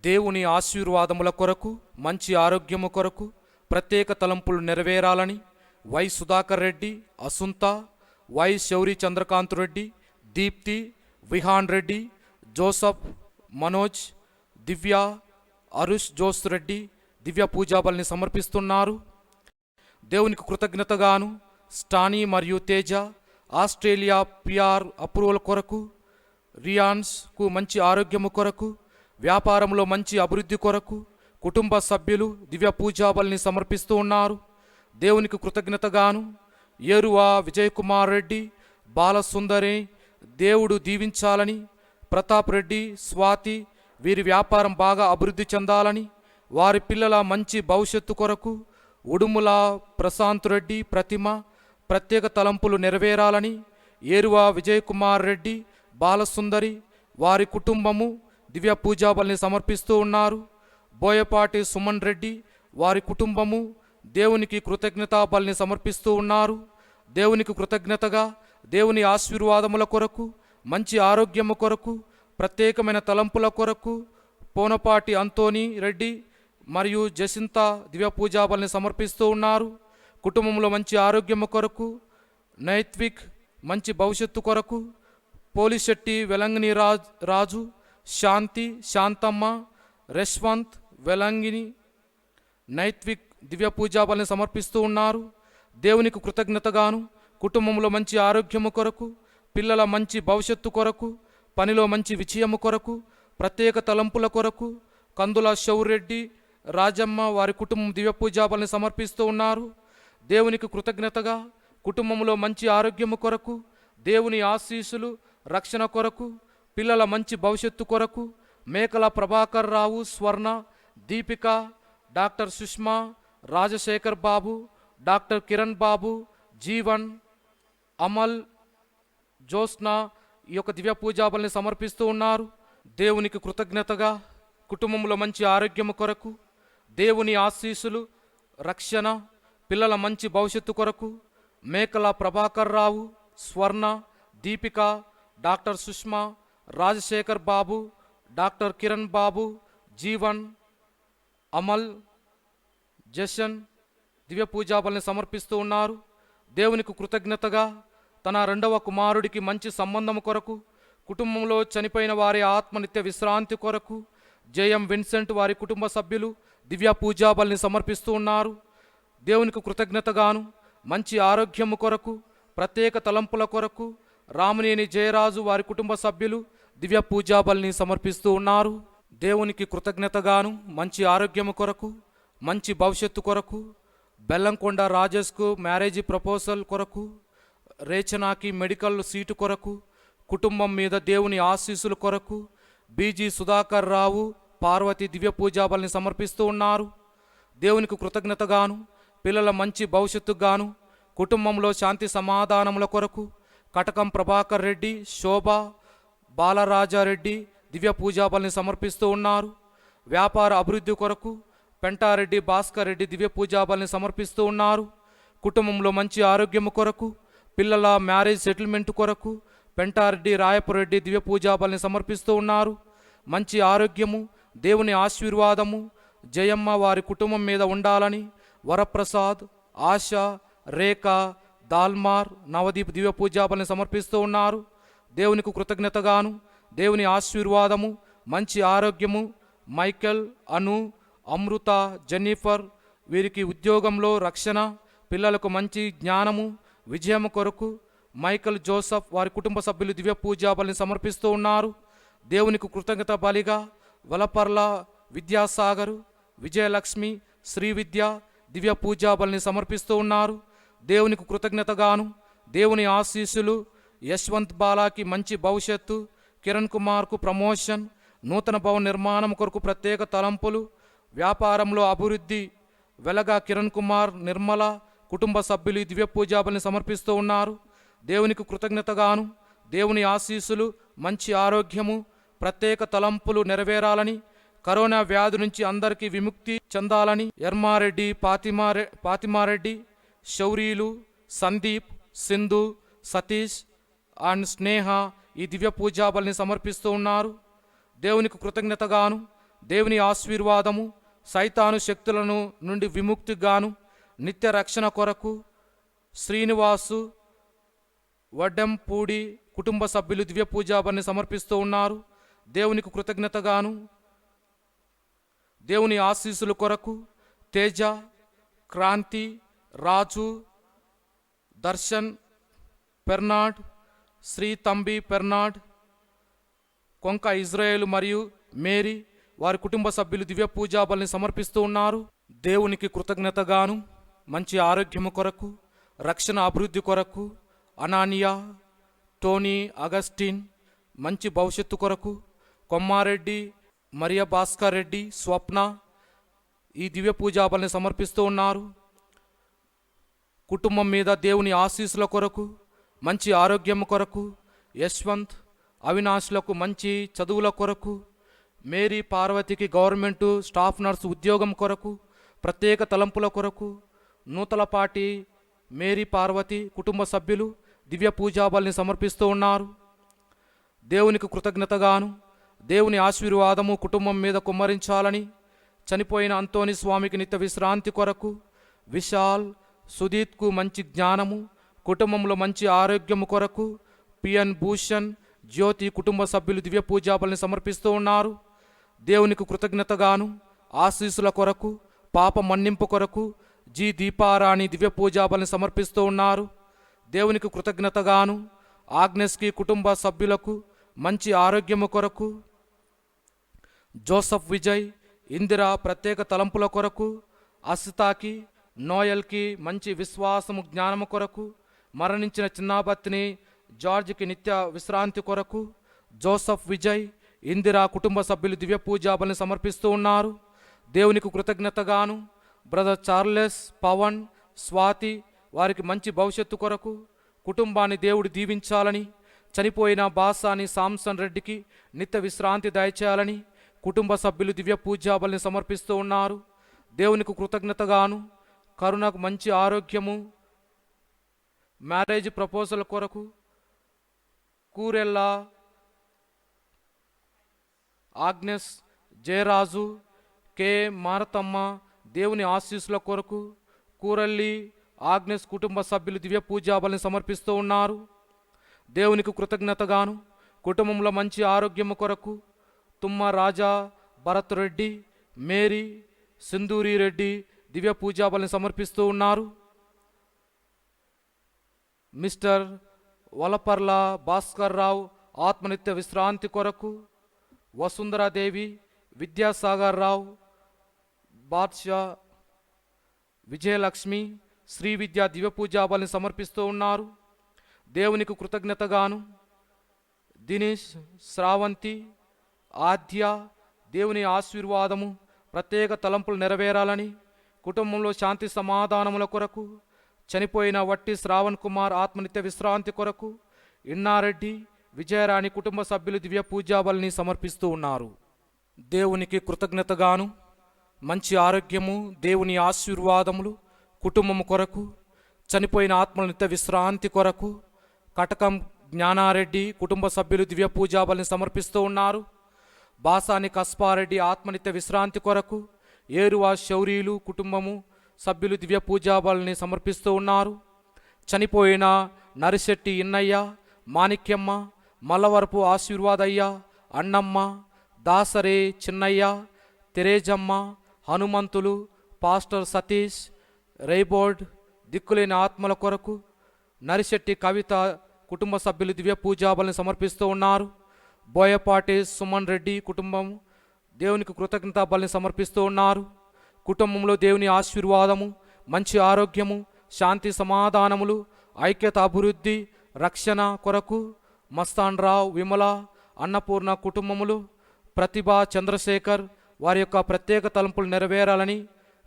దేవుని ఆశీర్వాదముల కొరకు, మంచి ఆరోగ్యము కొరకు ప్రత్యేక తలంపులు నెరవేరాలని Y Sudhakar Reddy, Asuntha, Y Shouri Chandrakanth Reddy, Deepthi, Vihaan Reddy, Joseph, Manoj, Divya, Arush Jose Reddy Divya పూజాబలిని సమర్పిస్తున్నారు. దేవునికి కృతజ్ఞతగాను స్టానీ మరియు తేజ ఆస్ట్రేలియా పిఆర్ అప్రూవల్ కొరకు, రియాన్స్కు మంచి ఆరోగ్యము కొరకు, వ్యాపారంలో మంచి అభివృద్ధి కొరకు కుటుంబ సభ్యులు దివ్య పూజాబలిని సమర్పిస్తూ ఉన్నారు. దేవునికి కృతజ్ఞతగాను ఏరువా విజయ్ కుమార్ రెడ్డి, బాలసుందరి దేవుడు దీవించాలని, ప్రతాప్ రెడ్డి, స్వాతి వీరి వ్యాపారం బాగా అభివృద్ధి చెందాలని, వారి పిల్లల మంచి భవిష్యత్తు కొరకు ఉడుముల ప్రశాంత్ రెడ్డి, ప్రతిమ ప్రత్యేక తలంపులు నెరవేరాలని, ఏరువా విజయ్ కుమార్ రెడ్డి, బాలసుందరి వారి కుటుంబము దివ్య పూజాబలిని సమర్పిస్తూ ఉన్నారు. బోయపాటి సుమన్ రెడ్డి వారి కుటుంబము దేవునికి కృతజ్ఞతా బలిని సమర్పిస్తూ ఉన్నారు. దేవునికి కృతజ్ఞతగా దేవుని ఆశీర్వాదముల కొరకు, మంచి ఆరోగ్యము కొరకు, ప్రత్యేకమైన తలంపుల కొరకు పోనపాటి అంతోని రెడ్డి మరియు జసింత దివ్య పూజాబలిని సమర్పిస్తూ ఉన్నారు. కుటుంబంలో మంచి ఆరోగ్యము కొరకు, నైత్విక్ మంచి భవిష్యత్తు కొరకు, పోలిశెట్టి వెలంగిని రాజు, శాంతి, శాంతమ్మ, యశ్వంత్, వెలంగిని, నైత్విక్ దివ్య పూజాబలిని సమర్పిస్తూ ఉన్నారు. దేవునికి కృతజ్ఞతగాను కుటుంబంలో మంచి ఆరోగ్యము కొరకు, పిల్లల మంచి భవిష్యత్తు కొరకు, పనిలో మంచి విజయము కొరకు, ప్రత్యేక తలంపుల కొరకు కందుల శౌరెడ్డి, రాజమ్మ వారి కుటుంబం దివ్య పూజాబలిని సమర్పిస్తూ ఉన్నారు. దేవునికి కృతజ్ఞతగా కుటుంబంలో మంచి ఆరోగ్యము కొరకు, దేవుని ఆశీస్సులు రక్షణ కొరకు, పిల్లల మంచి భవిష్యత్తు కొరకు మేకల ప్రభాకర్ రావు, స్వర్ణ, దీపిక, డాక్టర్ సుష్మా, రాజశేఖర్ బాబు, డాక్టర్ కిరణ్ బాబు, జీవన్, అమల్, జ్యోత్స్న ఈ యొక్క దివ్య పూజాబలిని సమర్పిస్తూ ఉన్నారు. దేవునికి కృతజ్ఞతగా కుటుంబంలో మంచి ఆరోగ్యము కొరకు, దేవుని ఆశీస్సులు రక్షణ, పిల్లల మంచి భవిష్యత్తు కొరకు మేకల ప్రభాకర్ రావు, స్వర్ణ, దీపిక, డాక్టర్ సుష్మా, రాజశేఖర్ బాబు, డాక్టర్ కిరణ్ బాబు, జీవన్, అమల్, జషన్ దివ్య పూజాబలిని సమర్పిస్తూ ఉన్నారు. దేవునికి కృతజ్ఞతగా తన రెండవ కుమారుడికి మంచి సంబంధం కొరకు, కుటుంబంలో చనిపోయిన వారి ఆత్మనిత్య విశ్రాంతి కొరకు జేఎం విన్సెంట్ వారి కుటుంబ సభ్యులు దివ్య పూజాబలిని సమర్పిస్తూ ఉన్నారు. దేవునికి కృతజ్ఞతగాను మంచి ఆరోగ్యము కొరకు, ప్రత్యేక తలంపుల కొరకు రామనేని జయరాజు వారి కుటుంబ సభ్యులు దివ్య పూజాబలిని సమర్పిస్తూ ఉన్నారు. దేవునికి కృతజ్ఞతగాను మంచి ఆరోగ్యము కొరకు, మంచి భవిష్యత్తు కొరకు బెల్లంకొండ రాజేష్కు మ్యారేజీ ప్రపోజల్ కొరకు, రేచనాకి మెడికల్ సీటు కొరకు, కుటుంబం మీద దేవుని ఆశీస్సుల కొరకు బీజీ సుధాకర్ రావు, పార్వతి దివ్య పూజాబలిని సమర్పిస్తూ ఉన్నారు. దేవునికి కృతజ్ఞతగాను పిల్లల మంచి భవిష్యత్తుకు గాను, కుటుంబంలో శాంతి సమాధానముల కొరకు కటకం ప్రభాకర్ రెడ్డి, శోభ, బాలరాజారెడ్డి దివ్య పూజాబలిని సమర్పిస్తూ ఉన్నారు. వ్యాపార అభివృద్ధి కొరకు పెంటారెడ్డి, భాస్కర్ రెడ్డి దివ్య పూజాబలిని సమర్పిస్తూ ఉన్నారు. కుటుంబంలో మంచి ఆరోగ్యము కొరకు, పిల్లల మ్యారేజ్ సెటిల్మెంట్ కొరకు పెంటారెడ్డి, రాయపురెడ్డి దివ్య పూజాబలిని సమర్పిస్తూ ఉన్నారు. మంచి ఆరోగ్యము, దేవుని ఆశీర్వాదము జయమ్మ వారి కుటుంబం మీద ఉండాలని వరప్రసాద్, ఆశ, రేఖ, దాల్మార్, నవదీప్ దివ్య పూజాబలిని సమర్పిస్తూ ఉన్నారు. దేవునికి కృతజ్ఞతగాను దేవుని ఆశీర్వాదము, మంచి ఆరోగ్యము మైకెల్, అను, అమృత, జెన్నిఫర్ వీరికి ఉద్యోగంలో రక్షణ, పిల్లలకు మంచి జ్ఞానము విజయము కొరకు మైకల్, జోసఫ్ వారి కుటుంబ సభ్యులు దివ్య పూజాబలిని సమర్పిస్తూ ఉన్నారు. దేవునికి కృతజ్ఞత బలిగా వలపర్ల విద్యాసాగరు, విజయలక్ష్మి, శ్రీవిద్య దివ్య పూజాబలిని సమర్పిస్తూ ఉన్నారు. దేవునికి కృతజ్ఞతగాను దేవుని ఆశీస్సులు యశ్వంత్ బాలాకి మంచి భవిష్యత్తు, కిరణ్ కుమార్కు ప్రమోషన్, నూతన భవన నిర్మాణం కొరకు ప్రత్యేక తలంపులు, వ్యాపారంలో అభివృద్ధి వెలగా కిరణ్ కుమార్, నిర్మల కుటుంబ సభ్యులు దివ్య పూజాబలిని సమర్పిస్తూ ఉన్నారు. దేవునికి కృతజ్ఞతగాను దేవుని ఆశీస్సులు, మంచి ఆరోగ్యము, ప్రత్యేక తలంపులు నెరవేరాలని, కరోనా వ్యాధి నుంచి అందరికీ విముక్తి చెందాలని ఎర్మారెడ్డి, పాతిమారెడ్డి, శౌరీలు, సందీప్, సింధు, సతీష్ అండ్ స్నేహ ఈ దివ్య పూజాబలిని సమర్పిస్తూ ఉన్నారు. దేవునికి కృతజ్ఞతగాను దేవుని ఆశీర్వాదము, సైతాను శక్తులను నుండి విముక్తిగాను, నిత్య రక్షణ కొరకు శ్రీనివాసు వడ్డెంపూడి కుటుంబ సభ్యులు దివ్య పూజాబలిని సమర్పిస్తూ ఉన్నారు. దేవునికి కృతజ్ఞతగాను, దేవుని ఆశీస్సుల కొరకు తేజ, క్రాంతి, రాజు, దర్శన్ పెర్నాడ్, శ్రీ తంబి పెర్నాడ్, కొంక ఇజ్రాయేలు మరియు మేరీ వారి కుటుంబ సభ్యులు దివ్య పూజాబలిని సమర్పిస్తూ ఉన్నారు. దేవునికి కృతజ్ఞతగాను, మంచి ఆరోగ్యము కొరకు, రక్షణ అభివృద్ధి కొరకు అనానియా, టోనీ అగస్టిన్ మంచి భవిష్యత్తు కొరకు, కొమ్మారెడ్డి, మరియా భాస్కర్ రెడ్డి, స్వప్న ఈ దివ్య పూజాబలిని సమర్పిస్తూ ఉన్నారు. కుటుంబం మీద దేవుని ఆశీస్సుల కొరకు, మంచి ఆరోగ్యం కొరకు యశ్వంత్, అవినాష్లకు మంచి చదువుల కొరకు, మేరీ పార్వతికి గవర్నమెంటు స్టాఫ్ నర్సు ఉద్యోగం కొరకు, ప్రత్యేక తలంపుల కొరకు నూతలపాటి మేరీ పార్వతి కుటుంబ సభ్యులు దివ్య పూజాబలిని సమర్పిస్తూ ఉన్నారు. దేవునికి కృతజ్ఞతగాను, దేవుని ఆశీర్వాదము కుటుంబం మీద కుమ్మరించాలని చనిపోయిన అంతోని స్వామికి నిత్య విశ్రాంతి కొరకు విశాల్, సుదీత్కు మంచి జ్ఞానము, కుటుంబంలో మంచి ఆరోగ్యము కొరకు పిఎన్ భూషణ్, జ్యోతి కుటుంబ సభ్యులు దివ్య పూజాబలిని సమర్పిస్తూ ఉన్నారు. దేవునికి కృతజ్ఞతగాను, ఆశీస్సుల కొరకు, పాప మన్నింపు కొరకు జి దీపారాణి దివ్య పూజాబలిని సమర్పిస్తూ ఉన్నారు. దేవునికి కృతజ్ఞతగాను, ఆగ్నెస్కి కుటుంబ సభ్యులకు మంచి ఆరోగ్యము కొరకు, జోసఫ్ విజయ్, ఇందిరా ప్రత్యేక తలంపుల కొరకు, అసితాకి, నోయల్కి మంచి విశ్వాసము జ్ఞానము కొరకు, మరణించిన చిన్నాబత్తిని జార్జ్కి నిత్య విశ్రాంతి కొరకు జోసఫ్ విజయ్, ఇందిరా కుటుంబ సభ్యులు దివ్య పూజాబలిని సమర్పిస్తూ ఉన్నారు. దేవునికి కృతజ్ఞతగాను, బ్రదర్ చార్లెస్, పవన్, స్వాతి వారికి మంచి భవిష్యత్తు కొరకు, కుటుంబాన్ని దేవుడు దీవించాలని, చనిపోయిన బాసాని సాంసన్ రెడ్డికి నిత్య విశ్రాంతి దయచేయాలని కుటుంబ సభ్యులు దివ్య పూజాబలిని సమర్పిస్తూ ఉన్నారు. దేవునికి కృతజ్ఞతగాను, కరుణకు మంచి ఆరోగ్యము, మ్యారేజ్ ప్రపోజల్ కొరకు కూరెల్లా ఆగ్నెస్, జయరాజు, కె మారతమ్మ దేవుని ఆశీస్సుల కొరకు కూరల్లి ఆగ్నెస్ కుటుంబ సభ్యులు దివ్య పూజాబలిని సమర్పిస్తూ ఉన్నారు. దేవునికి కృతజ్ఞతగాను, కుటుంబంలో మంచి ఆరోగ్యము కొరకు తుమ్మ రాజా, భరత్ రెడ్డి, మేరీ, సింధూరి రెడ్డి దివ్య పూజాబలిని సమర్పిస్తూ ఉన్నారు. మిస్టర్ వలపర్ల భాస్కర్ రావు ఆత్మనిత్య విశ్రాంతి కొరకు, వసుంధరాదేవి, విద్యాసాగర్ రావు, బాద్షా, విజయలక్ష్మి, శ్రీ విద్యా దివ్య పూజాబలిని సమర్పిస్తూ ఉన్నారు. దేవునికి కృతజ్ఞతగాను, దినేష్, శ్రావంతి, ఆద్య దేవుని ఆశీర్వాదము, ప్రత్యేక తలంపులు నెరవేరాలని, కుటుంబంలో శాంతి సమాధానముల కొరకు, చనిపోయిన వట్టి శ్రావణ్ కుమార్ ఆత్మనిత్య విశ్రాంతి కొరకు ఇన్నారెడ్డి, విజయరాణి కుటుంబ సభ్యులు దివ్య పూజాబలిని సమర్పిస్తూ ఉన్నారు. దేవునికి కృతజ్ఞతగాను, మంచి ఆరోగ్యము, దేవుని ఆశీర్వాదములు కుటుంబము కొరకు, చనిపోయిన ఆత్మల నిత్య విశ్రాంతి కొరకు కటకం జ్ఞానారెడ్డి కుటుంబ సభ్యులు దివ్య పూజాబలిని సమర్పిస్తూ ఉన్నారు. బాసాని కస్పారెడ్డి ఆత్మనిత్య విశ్రాంతి కొరకు, ఏరువా శౌరీలు కుటుంబము సభ్యులు దివ్య పూజాబలిని సమర్పిస్తూ ఉన్నారు. చనిపోయిన నరిశెట్టి ఇన్నయ్య, మాణిక్యమ్మ, మల్లవరపు ఆశీర్వాదయ్య, అన్నమ్మ, దాసరే చిన్నయ్య, తెరేజమ్మ, హనుమంతులు, పాస్టర్ సతీష్, రైబోర్డ్ దిక్కులేని ఆత్మల కొరకు నరిశెట్టి కవిత కుటుంబ సభ్యులు దివ్య పూజాబలిని సమర్పిస్తూ ఉన్నారు. బోయపాటి సుమన్ రెడ్డి కుటుంబం దేవునికి కృతజ్ఞతా బలిని సమర్పిస్తూ ఉన్నారు. కుటుంబంలో దేవుని ఆశీర్వాదము, మంచి ఆరోగ్యము, శాంతి సమాధానములు, ఐక్యత, అభివృద్ధి, రక్షణ కొరకు మస్తాన్ రావు, విమల, అన్నపూర్ణ కుటుంబములు, ప్రతిభ, చంద్రశేఖర్ వారి యొక్క ప్రత్యేక తలంపులు నెరవేరాలని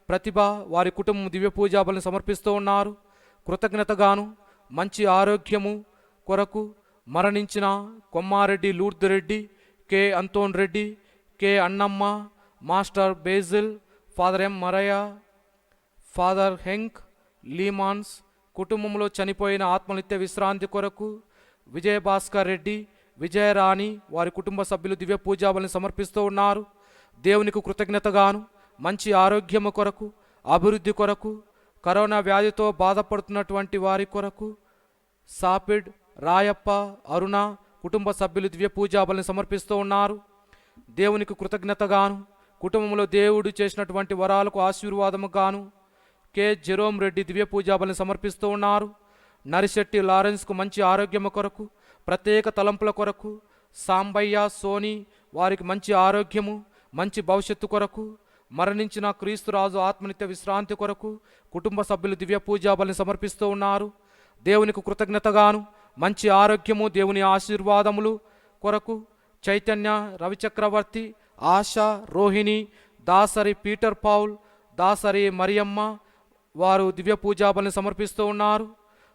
ప్రతిభ వారి కుటుంబం దివ్య పూజాబలిని సమర్పిస్తూ ఉన్నారు. కృతజ్ఞతగాను, మంచి ఆరోగ్యము కొరకు మరణించిన Kommareddy Lourdireddy, K Anton Reddy, K Annamma, master Basil, father M Marayya, father Henk Leemans కుటుంబంలో చనిపోయిన ఆత్మనిత్య విశ్రాంతి కొరకు విజయభాస్కర్ రెడ్డి, విజయరాణి వారి కుటుంబ సభ్యులు దివ్య పూజాబలిని సమర్పిస్తూ ఉన్నారు. దేవునికి కృతజ్ఞతగాను మంచి ఆరోగ్యము కొరకు, అభివృద్ధి కొరకు, కరోనా వ్యాధితో బాధపడుతున్నటువంటి వారి కొరకు సాపిడ్, రాయప్ప, అరుణ కుటుంబ సభ్యులు దివ్య పూజాబలిని సమర్పిస్తూ ఉన్నారు. దేవునికి కృతజ్ఞతగాను కుటుంబంలో దేవుడు చేసినటువంటి వరాలకు ఆశీర్వాదముగాను కె జెరోమ్ రెడ్డి దివ్య పూజాబలిని సమర్పిస్తూ ఉన్నారు. నరిశెట్టి లారెన్స్కు మంచి ఆరోగ్యము కొరకు, ప్రత్యేక తలంపుల కొరకు, సాంబయ్య, సోని వారికి మంచి ఆరోగ్యము, మంచి భవిష్యత్తు కొరకు, మరణించిన క్రీస్తురాజు ఆత్మనిత్య విశ్రాంతి కొరకు కుటుంబ సభ్యులు దివ్య పూజాబలిని సమర్పిస్తూ ఉన్నారు. దేవునికి కృతజ్ఞతగాను మంచి ఆరోగ్యము, దేవుని ఆశీర్వాదములు కొరకు చైతన్య, రవిచక్రవర్తి, ఆశ, రోహిణి, దాసరి పీటర్ పౌల్, దాసరి మరియమ్మ వారు దివ్య పూజాబలిని సమర్పిస్తూ ఉన్నారు.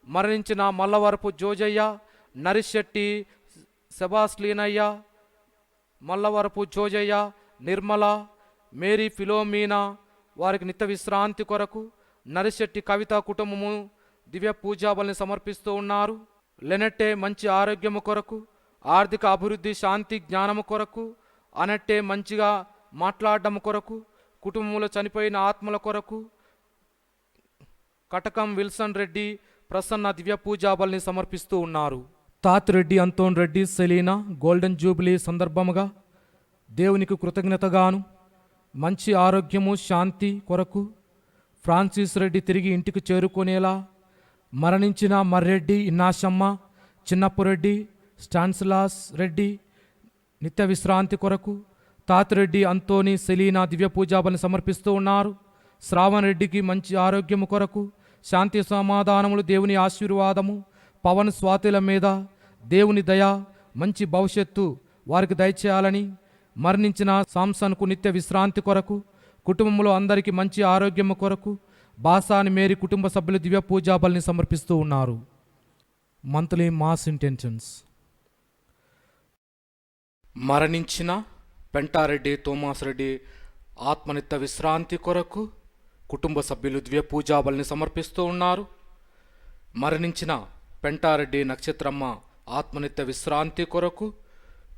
మరణించిన మల్లవరపు జోజయ్య, నరిశెట్టి సెబాస్లీనయ్య, మల్లవరపు జోజయ్య, నిర్మల, మేరీ ఫిలోమీనా వారికి నిత్య విశ్రాంతి కొరకు నరిశెట్టి కవిత కుటుంబము దివ్య పూజాబలిని సమర్పిస్తూ ఉన్నారు. లెనెట్టే మంచి ఆరోగ్యము కొరకు, ఆర్థిక అభివృద్ధి, శాంతి, జ్ఞానము కొరకు, అనట్టే మంచిగా మాట్లాడడం కొరకు, కుటుంబంలో చనిపోయిన ఆత్మల కొరకు కటకం విల్సన్ రెడ్డి, ప్రసన్న దివ్య పూజాబలిని సమర్పిస్తూ ఉన్నారు. Tatireddy Anton Reddy, Selina golden jubilee సందర్భముగా దేవునికి కృతజ్ఞతగాను మంచి ఆరోగ్యము, శాంతి కొరకు ఫ్రాన్సిస్ రెడ్డి తిరిగి ఇంటికి చేరుకునేలా, మరణించిన మర్రెడ్డి, ఇన్నాశమ్మ, చిన్నప్పురెడ్డి, స్టాన్స్లాస్ రెడ్డి నిత్య విశ్రాంతి కొరకు తాతిరెడ్డి అంతోని, సెలీనా దివ్య పూజాబలిని సమర్పిస్తూ ఉన్నారు. శ్రావణ్ రెడ్డికి మంచి ఆరోగ్యము కొరకు, శాంతి సమాధానములు, దేవుని ఆశీర్వాదము, పవన్ స్వాతుల మీద దేవుని దయ, మంచి భవిష్యత్తు వారికి దయచేయాలని, మరణించిన సాంసన్కు నిత్య విశ్రాంతి కొరకు, కుటుంబంలో అందరికీ మంచి ఆరోగ్యము కొరకు బాసాని మేరీ కుటుంబ సభ్యులు దివ్య పూజాబలిని సమర్పిస్తూ ఉన్నారు. Monthly mass intentions. మరణించిన పెంటారెడ్డి తోమాస్ రెడ్డి ఆత్మనిత్య విశ్రాంతి కొరకు కుటుంబ సభ్యులు దివ్య పూజాబలిని సమర్పిస్తూ ఉన్నారు. మరణించిన పెంటారెడ్డి నక్షత్రమ్మ ఆత్మనిత్య విశ్రాంతి కొరకు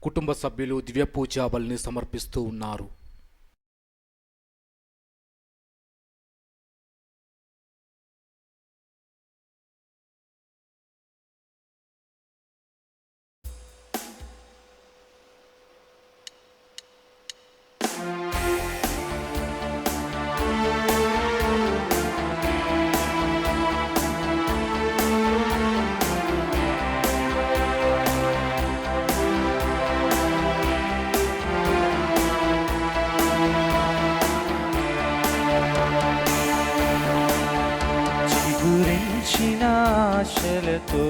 కుటుంబ సభ్యులు దివ్య పూజాబలిని సమర్పిస్తూ ఉన్నారు. ఆశలతో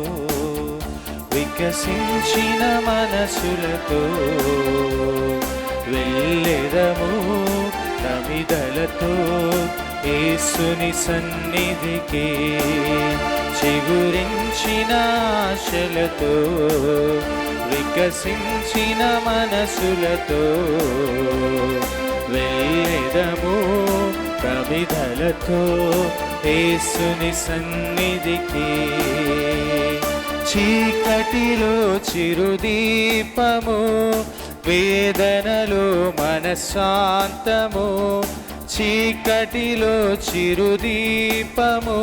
వికసించిన మనసులతో వెళ్ళెదము నమిదలతో యేసుని సన్నిధికి. చిగురించిన ఆశలతో వికసించిన మనసులతో వెళ్ళెదము ప్రమిదలతో యేసుని సన్నిధికి. చీకటిలో చిరుదీపము, వేదనలో మనశ్శాంతము. చీకటిలో చిరుదీపము,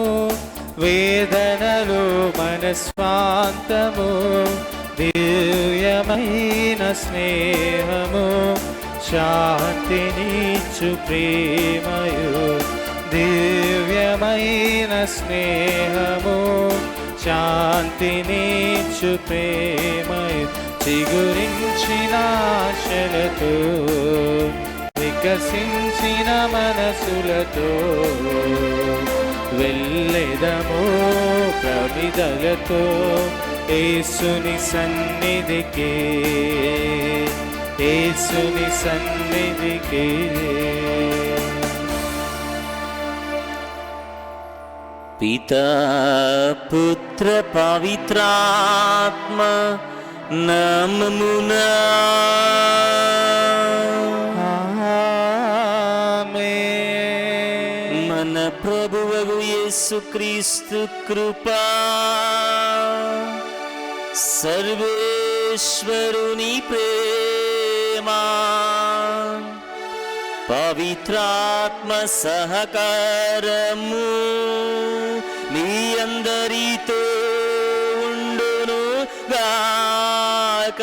వేదనలో మనశ్శాంతము. దివ్యమైన స్నేహము, శాంతినిచ్చు ప్రేమయు. దివ్యమైన స్నేహము, శాంతినిచ్చు ప్రేమయు. చిగురించిన ఆశలతో వికసించిన మనసులతో వెళ్ళెదము ప్రమిదలతో యేసుని సన్నిధికి. యేసుని సన్నిధికి. పితా పుత్ర పవిత్రాత్మ నామమునా ఆమేన్. మన ప్రభువగు యేసుక్రీస్తు కృపా, సర్వేశ్వరుని ప్రేమ, పవిత్రాత్మ సహకారము మీ అందరితో ఉండును గాక.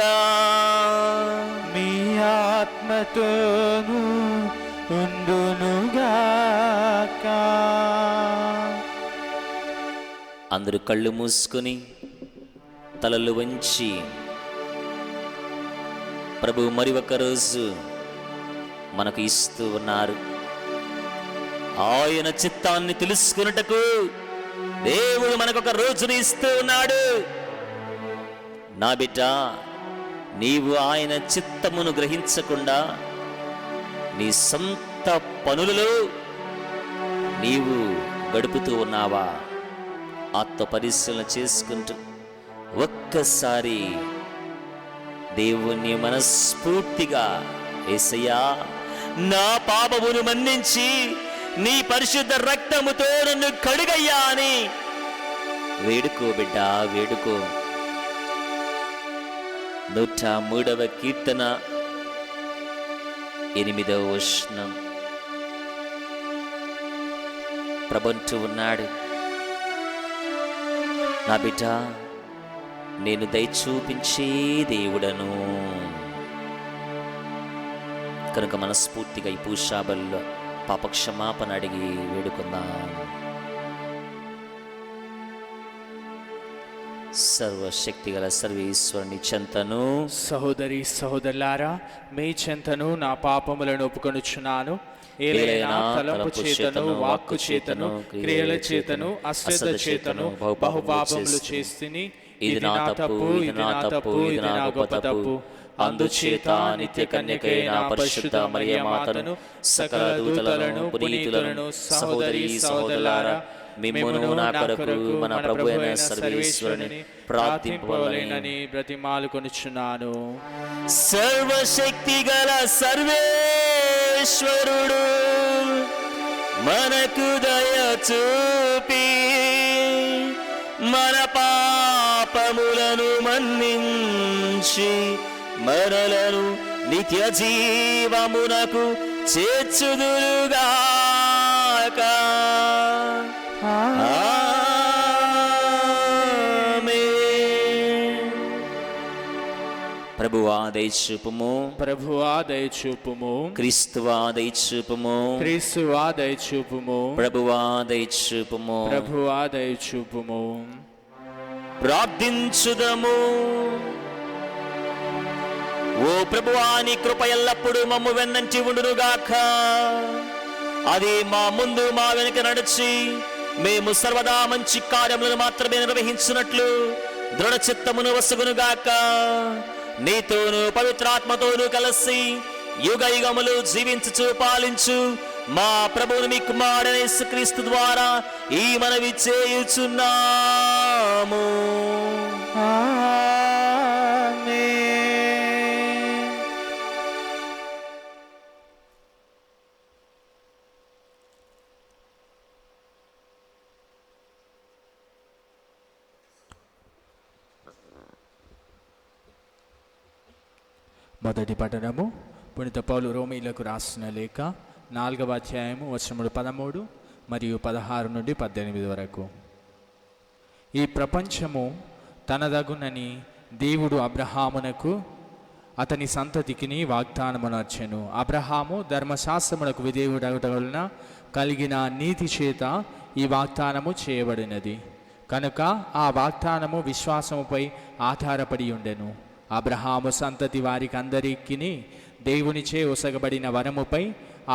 మీ ఆత్మతోను ఉండునుగాక. అందరూ కళ్ళు మూసుకొని తలలు వంచి ప్రభు మరి ఒక రోజు మనకు ఇస్తూ ఉన్నారు. ఆయన చిత్తాన్ని తెలుసుకున్నటకు దేవుడు మనకొక రోజుని ఇస్తూ ఉన్నాడు. నా బిడ్డ, నీవు ఆయన చిత్తమును గ్రహించకుండా నీ సొంత పనులలో నీవు గడుపుతూ ఉన్నావా? ఆత్మ పరిశీలన చేసుకుంటూ ఒక్కసారి దేవుణ్ణి మనస్ఫూర్తిగా, యేసయ్యా నా పాపమును మన్నించి నీ పరిశుద్ధ రక్తముతో నన్ను కడుగయ్యా అని వేడుకో బిడ్డ, వేడుకో. 103వ కీర్తన 8వ వచనం. ప్రభుంటూ ఉన్నాడు, నా బిడ్డ, నేను దయ చూపించే దేవుడను. కనుక మనస్ఫూర్తిగా ఈ పూషాబల్లో పాపక్షమాపణ అడిగి వేడుకుందాం. సర్వశక్తిగల సర్వేశ్వరుని చెంతను, సహోదరి సహోదరులారా, మీ చెంతను నా పాపములను ఒప్పుకొనుచున్నాను. ఏలైనా తలంపు చేతను, వాక్కు చేతను, క్రియల చేతను, అశ్రద్ధ చేతను బహుపాపములు చేస్తుని. ఇది నా తప్పు, ఇది నా తప్పు, ఇది నా గొప్ప తప్పు. అందుచేత నిత్య కన్యకైన పరిశుద్ధ మరియ మాతను, సకల దూతలను, పునీతులను, సహోదరి సహోదరులారా, మిమ్మును నా కొరకు మన ప్రభువైన సర్వేశ్వరుని ప్రార్థింపవలెనని బ్రతిమాలుకొనుచున్నాను. సర్వశక్తి గల సర్వేశ్వరుడు మనకు దయ చూపి మన పాపములను మన్నించి మనలను నిత్య జీవమునకు చేర్చుదురుగాక. ఆమేన్. ప్రభువా దయచూపుము, ప్రభువా దయచూపుము. క్రీస్తువా దయచూపుము, క్రీస్తువా దయచూపుము. ప్రభువా దయచూపుము. ప్రభువా దయచూపుము. ప్రార్థించుదము. ఓ ప్రభువా, నీ కృప ఎల్లప్పుడూ మమ్ము వెన్నంటి ఉండునుగాక. అది మా ముందు మా వెనుక నడిచి మేము సర్వదా మంచి కార్యములను మాత్రమే నిర్వహించినట్లు దృఢ చిత్తమును వసగునుగాక. నీతోను పవిత్రాత్మతోను కలిసి యుగ యుగములు జీవించుచు పాలించు మా ప్రభువును మీ కుమారుడైన యేసుక్రీస్తు ద్వారా ఈ మనవి చేయుచున్నాము. మొదటి పఠనము పునీత పౌలు రోమీయులకు రాసిన లేఖ 4వ అధ్యాయము వచనములు 13 మరియు 16 నుండి 18 వరకు. ఈ ప్రపంచము తనదగునని దేవుడు అబ్రహామునకు అతని సంతతికిని వాగ్దానమునర్చెను. అబ్రహాము ధర్మశాస్త్రమునకు విధేయుడగుట వలన కలిగిన నీతి చేత ఈ వాగ్దానము చేయబడినది. కనుక ఆ వాగ్దానము విశ్వాసముపై ఆధారపడి ఉండెను. అబ్రహాము సంతతి వారికి అందరికీ దేవునిచే ఒసగబడిన వరముపై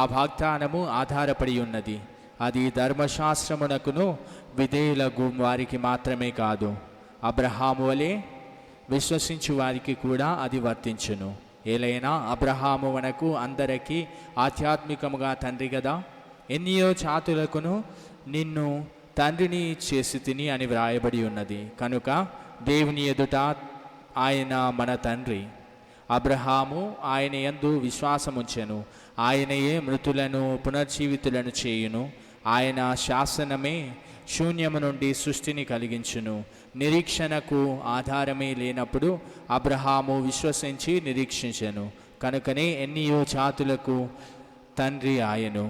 ఆ వాగ్దానము ఆధారపడి ఉన్నది. అది ధర్మశాస్త్రమునకును విధేయులకు వారికి మాత్రమే కాదు, అబ్రహాము వలె విశ్వసించు వారికి కూడా అది వర్తించును. ఏలైనా అబ్రహాము మనకు అందరికీ ఆధ్యాత్మికముగా తండ్రి కదా. ఎన్నియో జాతులకును నిన్ను తండ్రిని చేసి తిని అని వ్రాయబడి ఉన్నది. కనుక దేవుని ఎదుట ఆయన మన తండ్రి. అబ్రహాము ఆయన యందు విశ్వాసముంచెను, ఆయనయే మృతులను పునర్జీవితులను చేయును. ఆయన శాసనమే శూన్యము నుండి సృష్టిని కలిగించును. నిరీక్షణకు ఆధారమే లేనప్పుడు అబ్రహాము విశ్వసించి నిరీక్షించెను. కనుకనే ఎన్నియో జాతులకు తండ్రి ఆయను.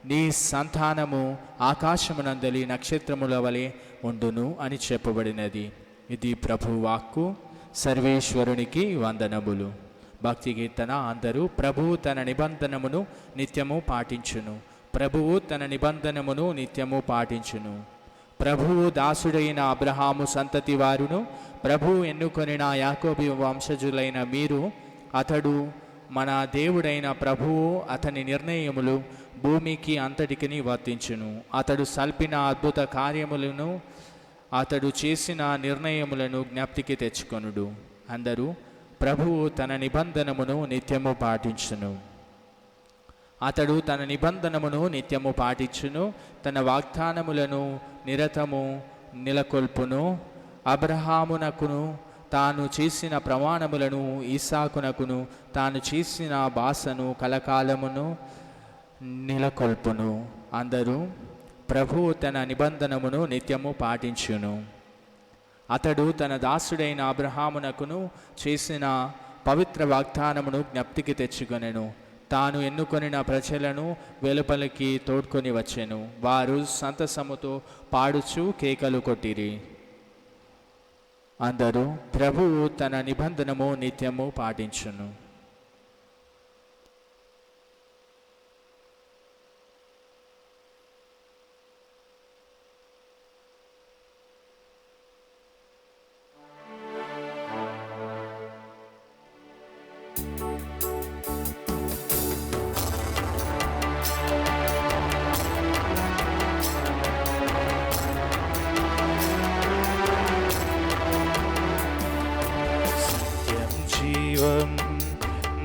నీ సంతానము ఆకాశమునందలి నక్షత్రముల వలె ఉండును అని చెప్పబడినది. ఇది ప్రభు వాక్కు. సర్వేశ్వరునికి వందనములు. భక్తి కీర్తన. అందరూ ప్రభువు తన నిబంధనమును నిత్యము పాటించును. ప్రభువు తన నిబంధనమును నిత్యము పాటించును. ప్రభువు దాసుడైన అబ్రహాము సంతతి వారును, ప్రభువు ఎన్నుకొనిన యాకోబు వంశజులైన మీరు, అతడు మన దేవుడైన ప్రభువు అతని నిర్ణయములు భూమికి అంతటికి వర్తించును. అతడు సల్పిన అద్భుత కార్యములను, అతడు చేసిన నిర్ణయములను జ్ఞప్తికి తెచ్చుకొనుడు. అందరూ ప్రభువు తన నిబంధనమును నిత్యము పాటించును. అతడు తన నిబంధనమును నిత్యము పాటించును. తన వాగ్దానములను నిరతము నెలకొల్పును. అబ్రహామునకును తాను చేసిన ప్రమాణములను, ఇస్సాకునకును తాను చేసిన భాషను కలకాలమును నెలకొల్పును. అందరూ ప్రభువు తన నిబంధనమును నిత్యము పాటించును. అతడు తన దాసుడైన అబ్రహామునకును చేసిన పవిత్ర వాగ్దానమును జ్ఞప్తికి తెచ్చుకొనెను. తాను ఎన్నుకొనిన ప్రజలను వెలుపలికి తోడ్కొని వచ్చెను. వారు సంతసముతో పాడుచు కేకలు కొట్టిరి. అందరూ ప్రభువు తన నిబంధనము నిత్యము పాటించును.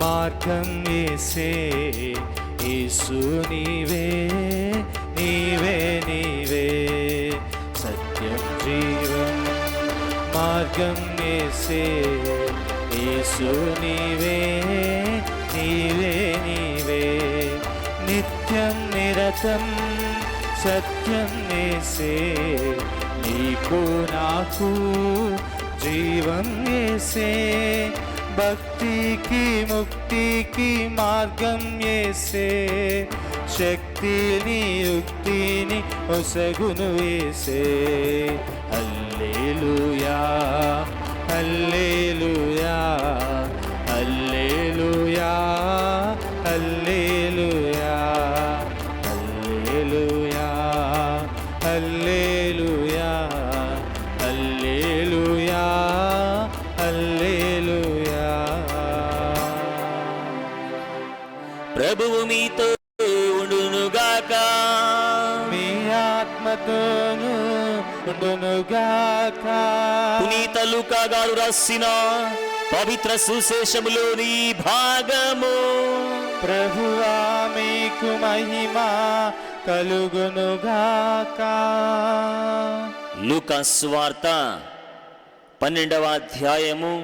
మార్గం యేసే, యేసు నీవే, నీవే నీవే. సత్యం జీవం మార్గం యేసే, యేసు నీవే, నీవే నీవే. నిత్యం నిరతం సత్యం యేసే, నీకు నాకు జీవం యేసే. భక్తికి ముక్తికి మార్గం యేసే, శక్తిని యుక్తిని ఒసగును యేసే. హల్లెలూయా హల్లెలూయా హల్లెలూయా హల్లెలూయా హల్లెలూయా హల్లెలూయా హల్లెలూయా హల్లెలూయా. ప్రభువు మీతో ఉండునుగాక, మీ ఆత్మతోను ఉండునుగాక. పునీత లూకా గారు రాసిన పవిత్ర సుశేషములోని భాగము. ప్రభువా మీకు మహిమ కలుగునుగాక. లూకా సువార్త 12వ అధ్యాయము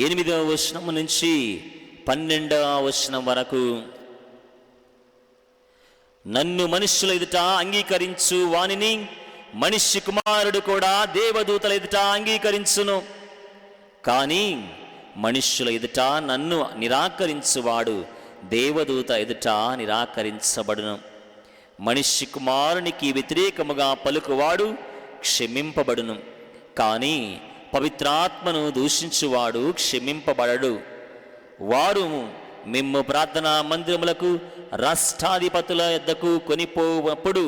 8వ వచనము నుంచి 12వ వచనం వరకు. నన్ను మనుష్యుల ఎదుట అంగీకరించు వానిని మనిషి కుమారుడు కూడా దేవదూతల ఎదుట అంగీకరించును. కానీ మనుష్యుల ఎదుట నన్ను నిరాకరించువాడు దేవదూత ఎదుట నిరాకరించబడును. మనిషి కుమారునికి వ్యతిరేకముగా పలుకువాడు క్షమింపబడును, కానీ పవిత్రాత్మను దూషించువాడు క్షమింపబడడు. వారు మిమ్ము ప్రార్థనా మందిరములకు రాష్ట్రాధిపతుల యొద్దకు కొనిపోవప్పుడు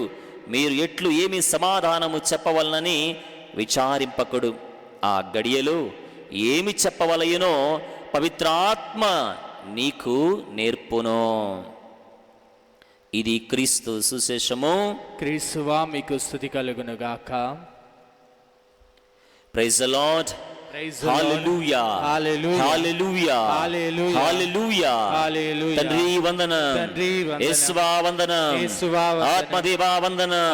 మీరు ఎట్లు ఏమి సమాధానము చెప్పవలనని విచారింపకుడు. ఆ గడియలో ఏమి చెప్పవలయనో పవిత్రాత్మ నీకు నేర్పును. ఇది క్రీస్తు సుశేషము. క్రీస్తువా మీకు స్తుతి కలుగునుగాక. Praise the lord. హల్లెలూయా హల్లెలూయా హల్లెలూయా. తండ్రి వందనం, యేసువా వందనం, ఆత్మదేవా వందనం,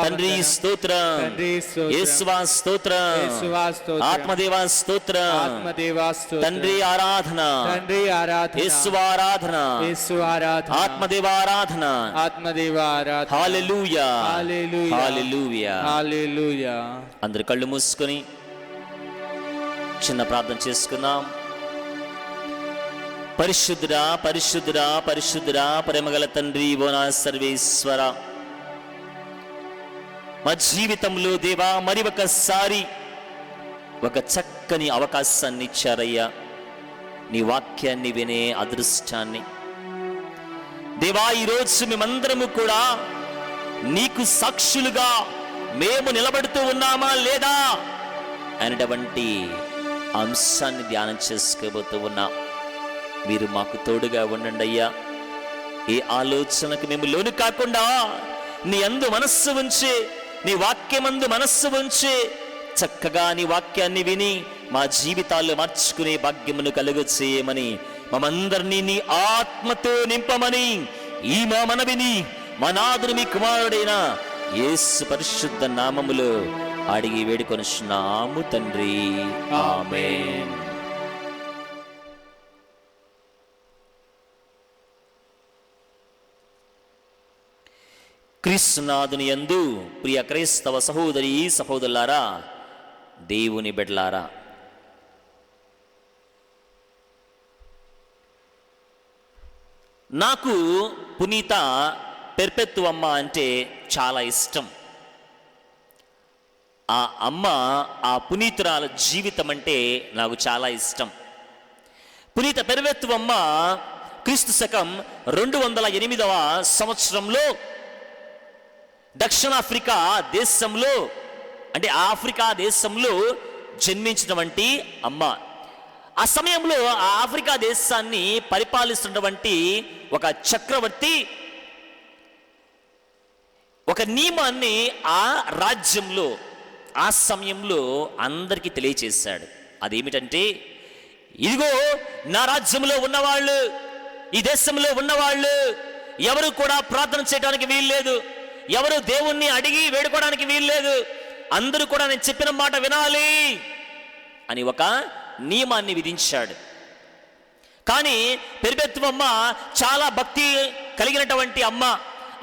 తండ్రి స్తోత్రం, యేసువా స్తోత్రం, ఆత్మదేవా స్తోత్రం, తండ్రి ఆరాధన, యేసువా ఆరాధన, ఆత్మదేవా ఆరాధన, హల్లెలూయా హల్లెలూయా హల్లెలూయా. అందరు కళ్ళు మూసుకొని చిన్న ప్రార్థన చేసుకుందాం. పరిశుద్ధుడా పరిశుద్ధుడా పరిశుద్ధుడా ప్రేమగల తండ్రి ఓనా సర్వేశ్వర, మా జీవితంలో దేవా మరి ఒకసారి ఒక చక్కని అవకాశాన్ని ఇచ్చారయ్యా, నీ వాక్యాన్ని వినే అదృష్టాన్ని. దేవా, ఈరోజు మేమందరము కూడా నీకు సాక్షులుగా మేము నిలబడుతూ ఉన్నామా లేదా అనేటువంటి అంశాన్ని ధ్యానం చేసుకోబోతూ ఉన్నా. మీరు మాకు తోడుగా ఉండండి అయ్యా. ఏ ఆలోచనకు మేము లోను కాకుండా నీ అందు మనస్సు ఉంచి, నీ వాక్యమందు మనస్సు ఉంచి చక్కగా నీ వాక్యాన్ని విని మా జీవితాల్లో మార్చుకునే భాగ్యమును కలుగు చేయమని, మమందరినీ నీ ఆత్మతో నింపమని ఈ మా మనవిని మా నాదుని మీ కుమారుడైన యేసు పరిశుద్ధ నామములో అడిగి వేడుకొనుచున్నాము తండ్రి, ఆమేన్. క్రీస్తునాథుని యందు ప్రియ క్రైస్తవ సహోదరి సహోదరులారా, దేవుని బిడ్డలారా, నాకు పునీత పెర్పెత్తువమ్మ అంటే చాలా ఇష్టం. ఆ అమ్మ, ఆ పునీతురాల జీవితం అంటే నాకు చాలా ఇష్టం. పునీత పెర్పెత్తువమ్మ క్రీస్తు శకం 208వ సంవత్సరంలో దక్షిణాఫ్రికా దేశంలో, అంటే ఆఫ్రికా దేశంలో జన్మించినటువంటి అమ్మ. ఆ సమయంలో ఆ ఆఫ్రికా దేశాన్ని పరిపాలిస్తున్నటువంటి ఒక చక్రవర్తి ఒక నియమాన్ని ఆ రాజ్యంలో, ఆ సమయంలో అందరికీ తెలియచేశాడు. అదేమిటంటే, ఇదిగో నా రాజ్యంలో ఉన్నవాళ్ళు, ఈ దేశంలో ఉన్నవాళ్ళు ఎవరు కూడా ప్రార్థన చేయడానికి వీల్లేదు, ఎవరు దేవుణ్ణి అడిగి వేడుకోవడానికి వీల్లేదు, అందరూ కూడా నేను చెప్పిన మాట వినాలి అని ఒక నియమాన్ని విధించాడు. కానీ పెర్పెత్తువమ్మ చాలా భక్తి కలిగినటువంటి అమ్మ.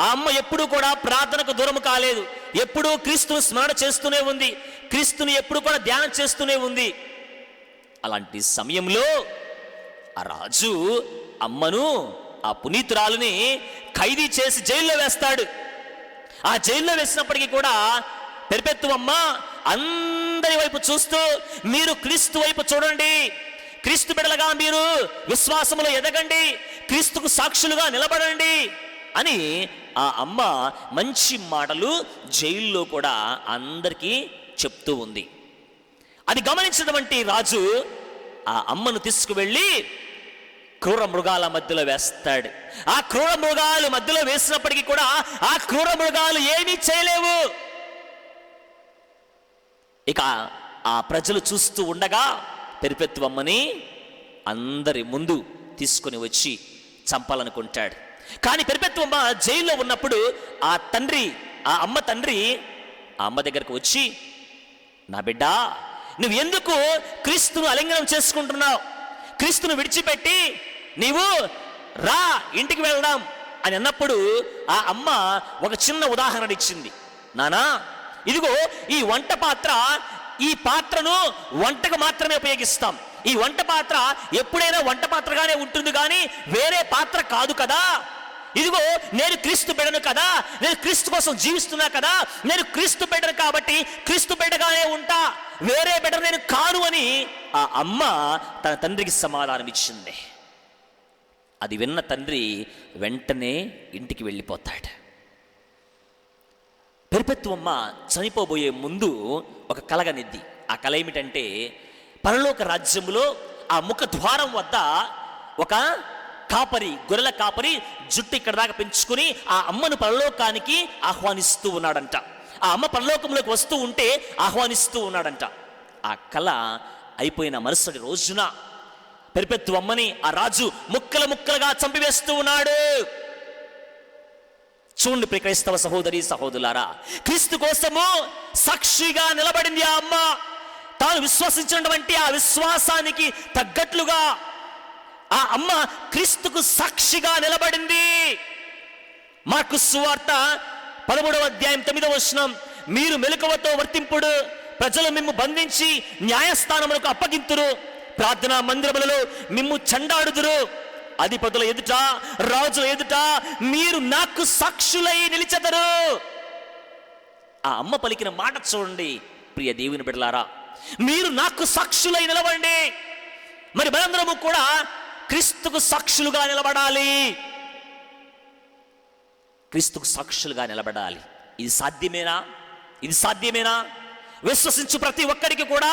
ఆ అమ్మ ఎప్పుడూ కూడా ప్రార్థనకు దూరం కాలేదు, ఎప్పుడూ క్రీస్తుని స్మరణ చేస్తూనే ఉంది, క్రీస్తుని ఎప్పుడు కూడా ధ్యానం చేస్తూనే ఉంది. అలాంటి సమయంలో ఆ రాజు అమ్మను, ఆ పునీతురాలుని ఖైదీ చేసి జైల్లో వేస్తాడు. ఆ జైల్లో వేసినప్పటికీ కూడా పెర్పెత్తువమ్మ అందరి వైపు చూస్తూ, మీరు క్రీస్తు వైపు చూడండి, క్రీస్తు బిడ్డలుగా మీరు విశ్వాసములో ఎదగండి, క్రీస్తుకు సాక్షులుగా నిలబడండి అని ఆ అమ్మ మంచి మాటలు జైల్లో కూడా అందరికీ చెప్తూ ఉంది. అది గమనించినటువంటి రాజు ఆ అమ్మను తీసుకువెళ్ళి క్రూర మృగాల మధ్యలో వేస్తాడు. ఆ క్రూర మృగాలు మధ్యలో వేసినప్పటికీ కూడా ఆ క్రూర మృగాలు ఏమీ చేయలేవు. ఇక ఆ ప్రజలు చూస్తూ ఉండగా పెర్పెత్తువమ్మని అందరి ముందు తీసుకుని వచ్చి చంపాలనుకుంటాడు. కానీ పెర్పెత్తువమ్మ జైల్లో ఉన్నప్పుడు ఆ తండ్రి, ఆ అమ్మ తండ్రి ఆ అమ్మ దగ్గరకు వచ్చి, నా బిడ్డ, నువ్వు ఎందుకు క్రీస్తును ఆలింగనం చేసుకుంటున్నావు? క్రీస్తును విడిచిపెట్టి నీవు రా, ఇంటికి వెళ్దాం అని అన్నప్పుడు ఆ అమ్మ ఒక చిన్న ఉదాహరణ ఇచ్చింది. నానా, ఇదిగో ఈ వంట పాత్ర, ఈ పాత్రను వంటకు మాత్రమే ఉపయోగిస్తాం. ఈ వంట పాత్ర ఎప్పుడైనా వంట పాత్రగానే ఉంటుంది కానీ వేరే పాత్ర కాదు కదా. ఇదిగో నేను క్రీస్తు బిడ్డను కదా, నేను క్రీస్తు కోసం జీవిస్తున్నా కదా, నేను క్రీస్తు బిడ్డను కాబట్టి క్రీస్తు బిడ్డగానే ఉంటా, వేరే బిడ్డ నేను కాను అని ఆ అమ్మ తన తండ్రికి సమాధానం ఇచ్చింది. అది విన్న తండ్రి వెంటనే ఇంటికి వెళ్ళిపోతాడు. పెర్పెత్తువమ్మ చనిపోబోయే ముందు ఒక కలగనిద్ది. ఆ కల ఏమిటంటే, పరలోక రాజ్యంలో ఆ ముఖ ద్వారం వద్ద ఒక కాపరి, గొర్రెల కాపరి జుట్టు ఇక్కడ దాకా పెంచుకుని ఆ అమ్మను పరలోకానికి ఆహ్వానిస్తూ ఉన్నాడంట. ఆ అమ్మ పరలోకంలోకి వస్తూ ఉంటే ఆహ్వానిస్తూ ఉన్నాడంట. ఆ కళ అయిపోయిన మరుసటి రోజున పెర్పెత్తువమ్మని ఆ రాజు ముక్కలు ముక్కలుగా చంపివేస్తూ ఉన్నాడు. చూడండి ప్రియ క్రైస్తవ సహోదరి సహోదరులారా, క్రీస్తు కోసము సాక్షిగా నిలబడింది ఆ అమ్మ. తాను విశ్వసించినటువంటి ఆ విశ్వాసానికి తగ్గట్లుగా ఆ అమ్మ క్రీస్తుకు సాక్షిగా నిలబడింది. మార్కు సువార్త 13వ అధ్యాయం 9వ వచనం, మీరు మెలకువతో వర్తింపుడు, ప్రజలు మిమ్ము బంధించి న్యాయస్థానములకు అప్పగింతురు, ప్రార్థనా మందిరములలో మిమ్ము చండాడుదురు, అధిపతుల ఎదుట, రాజుల ఎదుట మీరు నాకు సాక్షులై నిలిచెదరు. ఆ అమ్మ పలికిన మాట చూడండి ప్రియ దేవుని బిడ్డలారా, మీరు నాకు సాక్షులై నిలవండి. మరి మనందరము కూడా క్రీస్తుకు సాక్షులుగా నిలబడాలి. క్రీస్తుకు సాక్షులుగా నిలబడాలి. ఇది సాధ్యమేనా? ఇది సాధ్యమేనా? విశ్వసించు ప్రతి ఒక్కరికి కూడా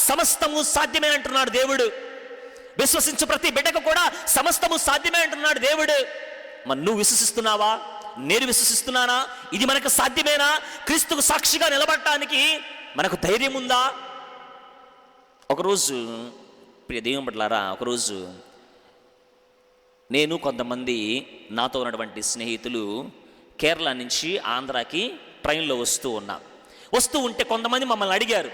సమస్తము సాధ్యమే అంటున్నాడు దేవుడు. విశ్వసించు ప్రతి బిడ్డకు కూడా సమస్తము సాధ్యమే అంటున్నాడు దేవుడు. మరి నువ్వు విశ్వసిస్తున్నావా? నేను విశ్వసిస్తున్నానా? ఇది మనకు సాధ్యమేనా? క్రీస్తుకు సాక్షిగా నిలబడటానికి మనకు ధైర్యం ఉందా? ఒకరోజు ప్రియ దేవుని బిడ్డలారా, ఒకరోజు నేను కొంతమంది నాతో ఉన్నటువంటి స్నేహితులు కేరళ నుంచి ఆంధ్రాకి ట్రైన్లో వస్తూ ఉంటే కొంతమంది మమ్మల్ని అడిగారు,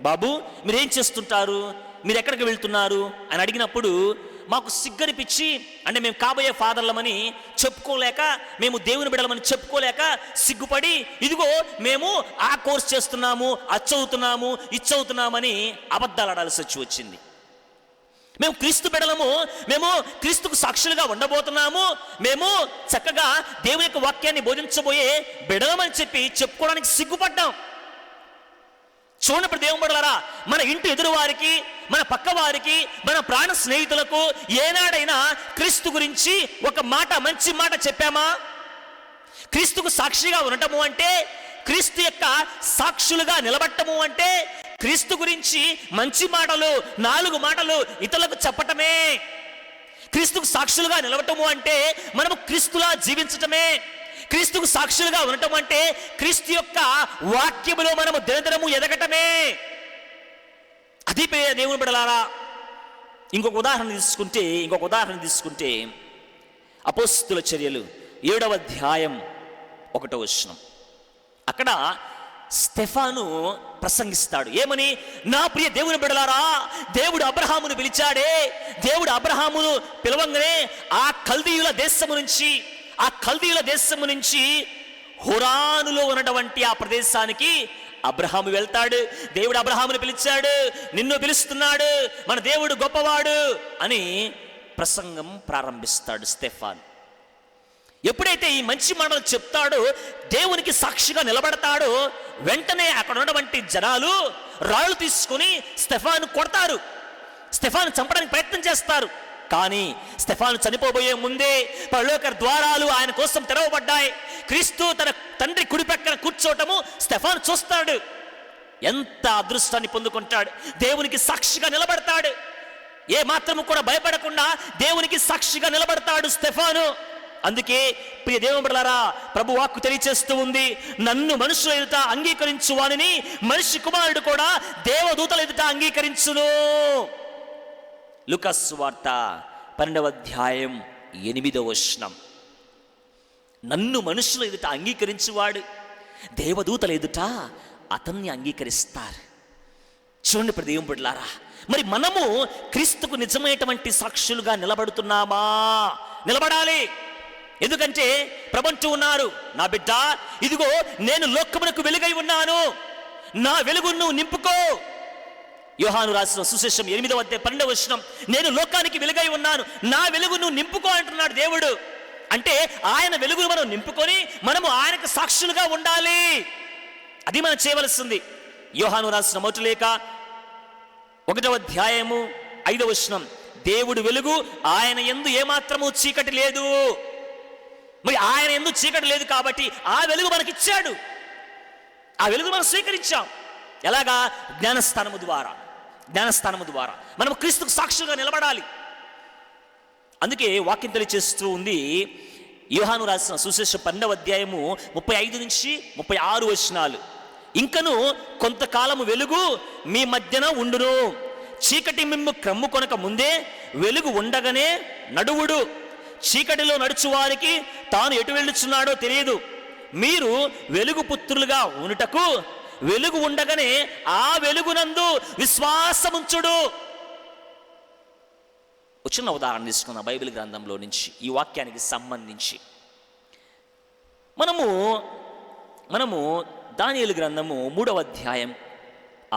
బాబు మీరేం చేస్తుంటారు, మీరు ఎక్కడికి వెళ్తున్నారు అని అడిగినప్పుడు మాకు సిగ్గనిపించి, అంటే మేము కాబోయే ఫాదర్లమని చెప్పుకోలేక, మేము దేవుని బిడ్డలమని చెప్పుకోలేక సిగ్గుపడి, ఇదిగో మేము ఆ కోర్స్ చేస్తున్నాము, అది చదువుతున్నాము, ఇది చదువుతున్నామని అబద్ధాలు ఆడాల్సి వచ్చింది. మేము క్రీస్తు బిడ్డలము, మేము క్రీస్తుకు సాక్షులుగా ఉండబోతున్నాము, మేము చక్కగా దేవుని యొక్క వాక్యాన్ని బోధించబోయే బిడ్డలమని చెప్పి చెప్పుకోవడానికి సిగ్గుపడ్డాం. చూడప్పుడు దేవుని బిడ్డలారా, మన ఇంటి ఎదురు వారికి, మన పక్క వారికి, మన ప్రాణ స్నేహితులకు ఏనాడైనా క్రీస్తు గురించి ఒక మాట, మంచి మాట చెప్పామా? క్రీస్తుకు సాక్షిగా ఉండటము అంటే, క్రీస్తు యొక్క సాక్షులుగా నిలబడటము అంటే, క్రీస్తు గురించి మంచి మాటలు, 4 మాటలు ఇతరులకు చెప్పటమే. క్రీస్తుకు సాక్షులుగా నిలబడటము అంటే మనము క్రీస్తులా జీవించటమే. క్రీస్తుకు సాక్షులుగా ఉండటం అంటే క్రీస్తు యొక్క వాక్యములో మనము దినదినము ఎదగటమే. అది దేవుని బిడ్డలారా. ఇంకొక ఉదాహరణ తీసుకుంటే అపోస్తుల చర్యలు 7వ అధ్యాయం 1వ వచనం. అక్కడ స్టెఫాను ప్రసంగిస్తాడు. ఏమని? నా ప్రియ దేవుని బిడ్డలారా, దేవుడు అబ్రహామును పిలిచాడే, దేవుడు అబ్రహామును పిలవంగానే ఆ కల్దీయుల దేశము నుంచి హురానులో ఉన్నటువంటి ఆ ప్రదేశానికి అబ్రహాము వెళ్తాడు. దేవుడు అబ్రహామును పిలిచాడు, నిన్ను పిలుస్తున్నాడు, మన దేవుడు గొప్పవాడు అని ప్రసంగం ప్రారంభిస్తాడు స్టెఫాన్. ఎప్పుడైతే ఈ మంచి మాటలు చెప్తాడో, దేవునికి సాక్షిగా నిలబడతాడో, వెంటనే అక్కడ ఉన్నటువంటి జనాలు రాళ్ళు తీసుకుని స్టెఫాను కొడతారు, స్టెఫాను చంపడానికి ప్రయత్నం చేస్తారు. కానీ స్టెఫాను చనిపోబోయే ముందే పరలోక ద్వారాలు ఆయన కోసం తెరవబడ్డాయి. క్రీస్తు తన తండ్రి కుడి పక్కన కూర్చోవటము స్టెఫాను చూస్తాడు. ఎంత అదృష్టాన్ని పొందుకుంటాడు! దేవునికి సాక్షిగా నిలబడతాడు. ఏ మాత్రము కూడా భయపడకుండా దేవునికి సాక్షిగా నిలబడతాడు స్టెఫాను. అందుకే ప్రియ దేవుని బిడ్డలారా, ప్రభు వాక్కు తెలియచేస్తూ ఉంది, నన్ను మనుషుల ఎదుట అంగీకరించు వానిని మనిషి కుమారుడు కూడా దేవదూతల ఎదుట అంగీకరించును. లూకా సువార్త 12వ అధ్యాయం 8వ వచనం. నన్ను మనుషుల ఎదుట అంగీకరించువాడు దేవదూతల ఎదుట అతన్ని అంగీకరిస్తారు. చూడండి ప్రియ దేవుని బిడ్డలారా, మరి మనము క్రీస్తుకు నిజమైనటువంటి సాక్షులుగా నిలబడుతున్నామా? నిలబడాలి. ఎందుకంటే ప్రభుంటూ ఉన్నారు, నా బిడ్డ, ఇదిగో నేను లోకమునకు వెలుగై ఉన్నాను, నా వెలుగును నువ్వు నింపుకో. యోహాను రాసిన సువిశేషం 8వ అధ్యాయం 12వ వచనం, నేను లోకానికి వెలుగై ఉన్నాను, నా వెలుగు నువ్వు నింపుకో అంటున్నాడు దేవుడు. అంటే ఆయన వెలుగును మనం నింపుకొని మనము ఆయనకు సాక్షులుగా ఉండాలి. అది మనం చేయవలసింది. యోహాను రాసిన మొదటి లేఖ 1వ అధ్యాయము 5వ వచనం, దేవుడు వెలుగు, ఆయన యందు ఏమాత్రము చీకటి లేదు. మరి ఆయన యందు చీకటి లేదు కాబట్టి ఆ వెలుగు మనకిచ్చాడు. ఆ వెలుగు మనం స్వీకరించాం. ఎలాగా? జ్ఞానస్థానము ద్వారా మనం క్రీస్తుకు సాక్షులుగా నిలబడాలి. అందుకే వాక్యం తెలియచేస్తూ ఉంది, యోహాను రాసిన సువిశేషం 12వ అధ్యాయము 35 నుంచి 36 వచనాలు. ఇంకను కొంతకాలము వెలుగు మీ మధ్యన ఉండును, చీకటి మిమ్ము క్రమ్ము కొనక ముందే వెలుగు ఉండగానే నడువుడు. చీకటిలో నడుచు వారికి తాను ఎటు వెళ్ళుచున్నాడో తెలియదు. మీరు వెలుగు పుత్రులుగా ఉండుటకు వెలుగు ఉండగానే ఆ వెలుగునందు విశ్వాసముంచుడు. చిన్న ఉదాహరణ తీసుకున్న బైబిల్ గ్రంథంలో నుంచి ఈ వాక్యానికి సంబంధించి మనము దానియేలు గ్రంథము 3వ అధ్యాయం,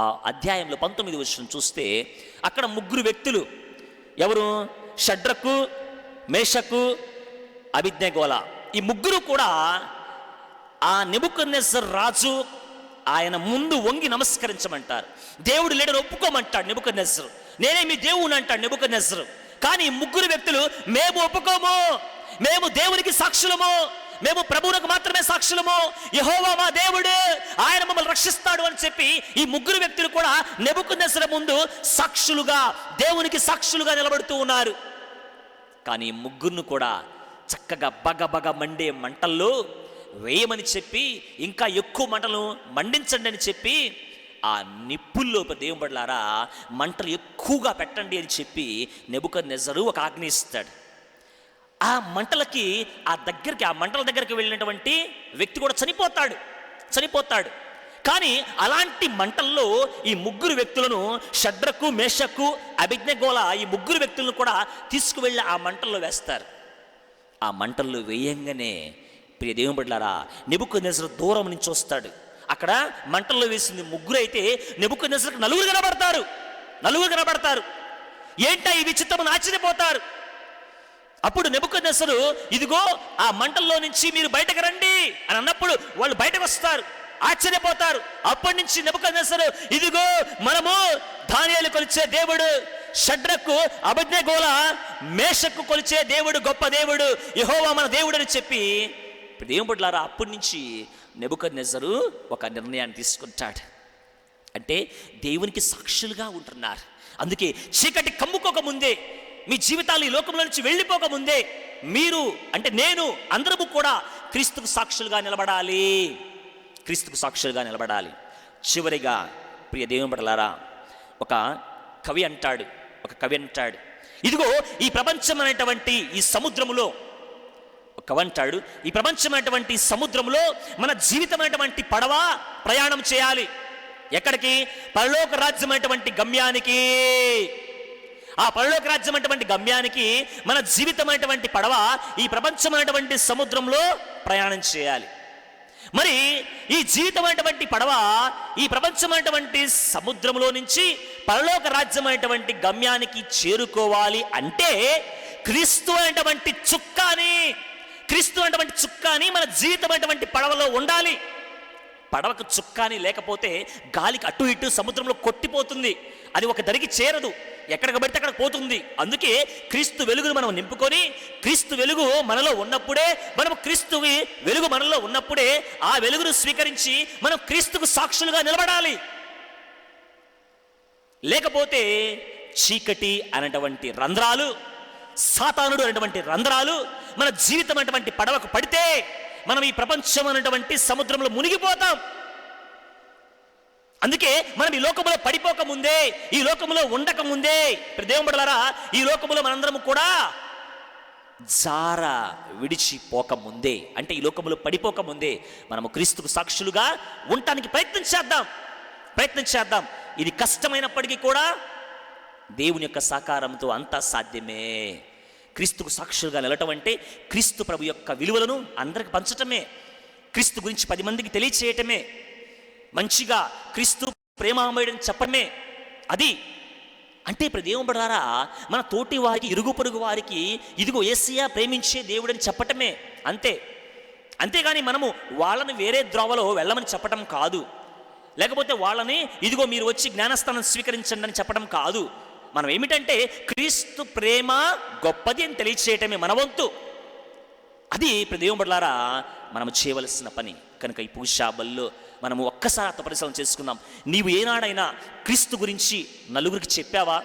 ఆ అధ్యాయంలో 19వ వచనం చూస్తే అక్కడ 3 వ్యక్తులు ఎవరు? షడ్రకు, మేషకు, అబేద్నెగోల. ఈ ముగ్గురు కూడా ఆ నెబుకద్నెజర్ రాజు ఆయన ముందు వంగి నమస్కరించమంటారు. దేవుడు లేడని ఒప్పుకోమంటాడు నెబుకద్నెజరు. నేనే మీ దేవుని అంటాడు నెబుకద్నెజరు. కానీ ముగ్గురు వ్యక్తులు మేము ఒప్పుకోము, మేము దేవునికి సాక్షులము, మేము ప్రభువులకు మాత్రమే సాక్షులము, యెహోవా మా దేవుడు, ఆయన మమ్మల్ని రక్షిస్తాడు అని చెప్పి ఈ ముగ్గురు వ్యక్తులు కూడా నెబుకద్నెజరు ముందు సాక్షులుగా, దేవునికి సాక్షులుగా నిలబడుతూ ఉన్నారు. కానీ ముగ్గురును కూడా చక్కగా బగబగ మండే మంటల్లో వేయమని చెప్పి, ఇంకా ఎక్కువ మంటలు మండించండి అని చెప్పి, ఆ నిప్పుల్లో దేవుని బిడ్డలారా మంటలు ఎక్కువగా పెట్టండి అని చెప్పి నెబుకద్నెజరు ఒక ఆజ్ఞ ఇస్తాడు. ఆ మంటలకి ఆ మంటల దగ్గరికి వెళ్ళినటువంటి వ్యక్తి కూడా చనిపోతాడు. కానీ అలాంటి మంటల్లో ఈ ముగ్గురు వ్యక్తులను, షడ్రకు, మేషకు, అబేద్నెగోల, ఈ ముగ్గురు వ్యక్తులను కూడా తీసుకువెళ్ళి ఆ మంటల్లో వేస్తారు. ఆ మంటల్లో వేయంగానే ప్రియ దేవుని బిడ్డలారా నెబుకద్నెజరు దూరం నుంచి వస్తాడు. అక్కడ మంటల్లో వేసింది ముగ్గురు అయితే నెబుకద్నెజరుకు నలుగురు కనబడతారు. ఏంటా ఈ విచిత్రమని ఆశ్చర్యపోతారు. అప్పుడు నెబుకద్నెజరు ఇదిగో ఆ మంటల్లో నుంచి మీరు బయటకు రండి అని అన్నప్పుడు వాళ్ళు బయటకు వస్తారు, ఆశ్చర్యపోతారు. అప్పటి నుంచి నెబుకద్నెజరు ఇదిగో మనము దానియేలు కొలిచే దేవుడు, షడ్రకు, అబేద్నెగోల, మేషకు కొలిచే దేవుడు గొప్ప దేవుడు, యెహోవా మన దేవుడు అని చెప్పి దేవుని బిడ్డలారా అప్పటి నుంచి నెబుకద్నెజరు ఒక నిర్ణయాన్ని తీసుకుంటాడు. అంటే దేవునికి సాక్షులుగా ఉంటున్నారు. అందుకే చీకటి కమ్ముకోకముందే, మీ జీవితాలు ఈ లోకంలో నుంచి వెళ్ళిపోకముందే మీరు అంటే నేను అందరము కూడా క్రీస్తుకు సాక్షులుగా నిలబడాలి. చివరిగా ప్రియ దేవుని బిడ్డలారా ఒక కవి అంటాడు ఇదిగో ఈ ప్రపంచం అనేటువంటి ఈ సముద్రములో, కవంటాడు ఈ ప్రపంచమైనటువంటి సముద్రంలో మన జీవితమైనటువంటి పడవ ప్రయాణం చేయాలి. ఎక్కడికి? పరలోక రాజ్యమైనటువంటి గమ్యానికి. ఆ పరలోక రాజ్యమైనటువంటి గమ్యానికి మన జీవితమైనటువంటి పడవ ఈ ప్రపంచమైనటువంటి సముద్రంలో ప్రయాణం చేయాలి. మరి ఈ జీవితమైనటువంటి పడవ ఈ ప్రపంచమైనటువంటి సముద్రంలో నుంచి పరలోక రాజ్యమైనటువంటి గమ్యానికి చేరుకోవాలి అంటే క్రీస్తు అనేటువంటి చుక్కాని మన జీవితమైనటువంటి పడవలో ఉండాలి. పడవకు చుక్కాని లేకపోతే గాలికి అటు ఇటు సముద్రంలో కొట్టిపోతుంది, అది ఒక దరికి చేరదు, ఎక్కడికి పడితే అక్కడ పోతుంది. అందుకే క్రీస్తు వెలుగును మనం నింపుకొని, క్రీస్తు వెలుగు మనలో ఉన్నప్పుడే, వెలుగు మనలో ఉన్నప్పుడే ఆ వెలుగును స్వీకరించి మనం క్రీస్తుకు సాక్షులుగా నిలబడాలి. లేకపోతే చీకటి అనేటువంటి రంధ్రాలు, సాతానుడు అనేటువంటి రంధ్రాలు మన జీవితం అనేటువంటి పడవకు పడితే మనం ఈ ప్రపంచం అనేటువంటి సముద్రంలో మునిగిపోతాం. అందుకే మనం ఈ లోకములో పడిపోకముందే, ఈ లోకములో ఉండకముందే, దేవుని బిడ్డలారా ఈ లోకములో మనందరం కూడా జార విడిచిపోకముందే, అంటే ఈ లోకములో పడిపోకముందే మనము క్రీస్తుకు సాక్షులుగా ఉండటానికి ప్రయత్నం చేద్దాం. ఇది కష్టమైనప్పటికీ కూడా దేవుని యొక్క సహకారంతో అంతా సాధ్యమే. క్రీస్తుకు సాక్షులుగా నిలటం అంటే క్రీస్తు ప్రభు యొక్క విలువలను అందరికి పంచటమే, క్రీస్తు గురించి 10 మందికి తెలియచేయటమే, మంచిగా క్రీస్తు ప్రేమామయుడని చెప్పడమే. అది అంటే ఇప్పుడు దేవుని బిడ్డలారా మన తోటి వారికి, ఇరుగు పొరుగు వారికి ఇదిగో యేసయ్య ప్రేమించే దేవుడని చెప్పటమే, అంతేగాని మనము వాళ్ళని వేరే ద్రోవలో వెళ్ళమని చెప్పటం కాదు, లేకపోతే వాళ్ళని ఇదిగో మీరు వచ్చి జ్ఞానస్థానం స్వీకరించండి అని చెప్పడం కాదు. మనం ఏమిటంటే క్రీస్తు ప్రేమ గొప్పది అని తెలియచేయటమే మన వంతు. అది ఇప్పుడు దేవుని బిడ్డలారా మనము చేయవలసిన పని. కనుక ఈ పూజా బలిలో మనము ఒక్కసారి ఆత్మపరిశీలన చేసుకుందాం. నీవు ఏనాడైనా క్రీస్తు గురించి నలుగురికి చెప్పావా?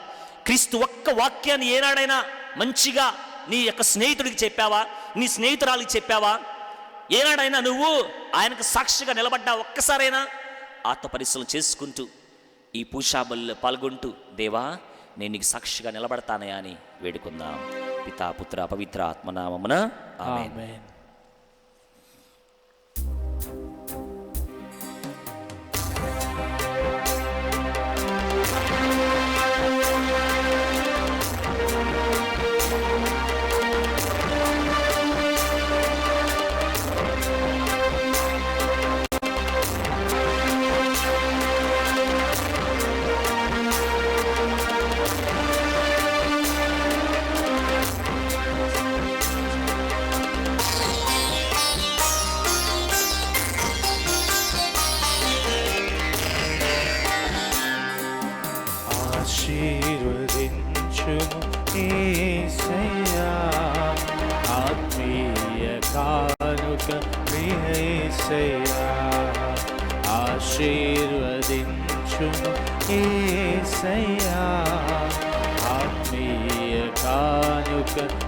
క్రీస్తు ఒక్క వాక్యాన్ని ఏనాడైనా మంచిగా నీ యొక్క స్నేహితుడికి చెప్పావా? నీ స్నేహితురాలికి చెప్పావా? ఏనాడైనా నువ్వు ఆయనకు సాక్షిగా నిలబడ్డా? ఒక్కసారైనా ఆత్మపరిశీలన చేసుకుంటూ ఈ పూజా బలిలో పాల్గొంటూ దేవా నేను నీకు సాక్షిగా నిలబడతానయా అని వేడుకుందాం. పితా పుత్ర పవిత్ర ఆత్మనామమున ఆమేన్.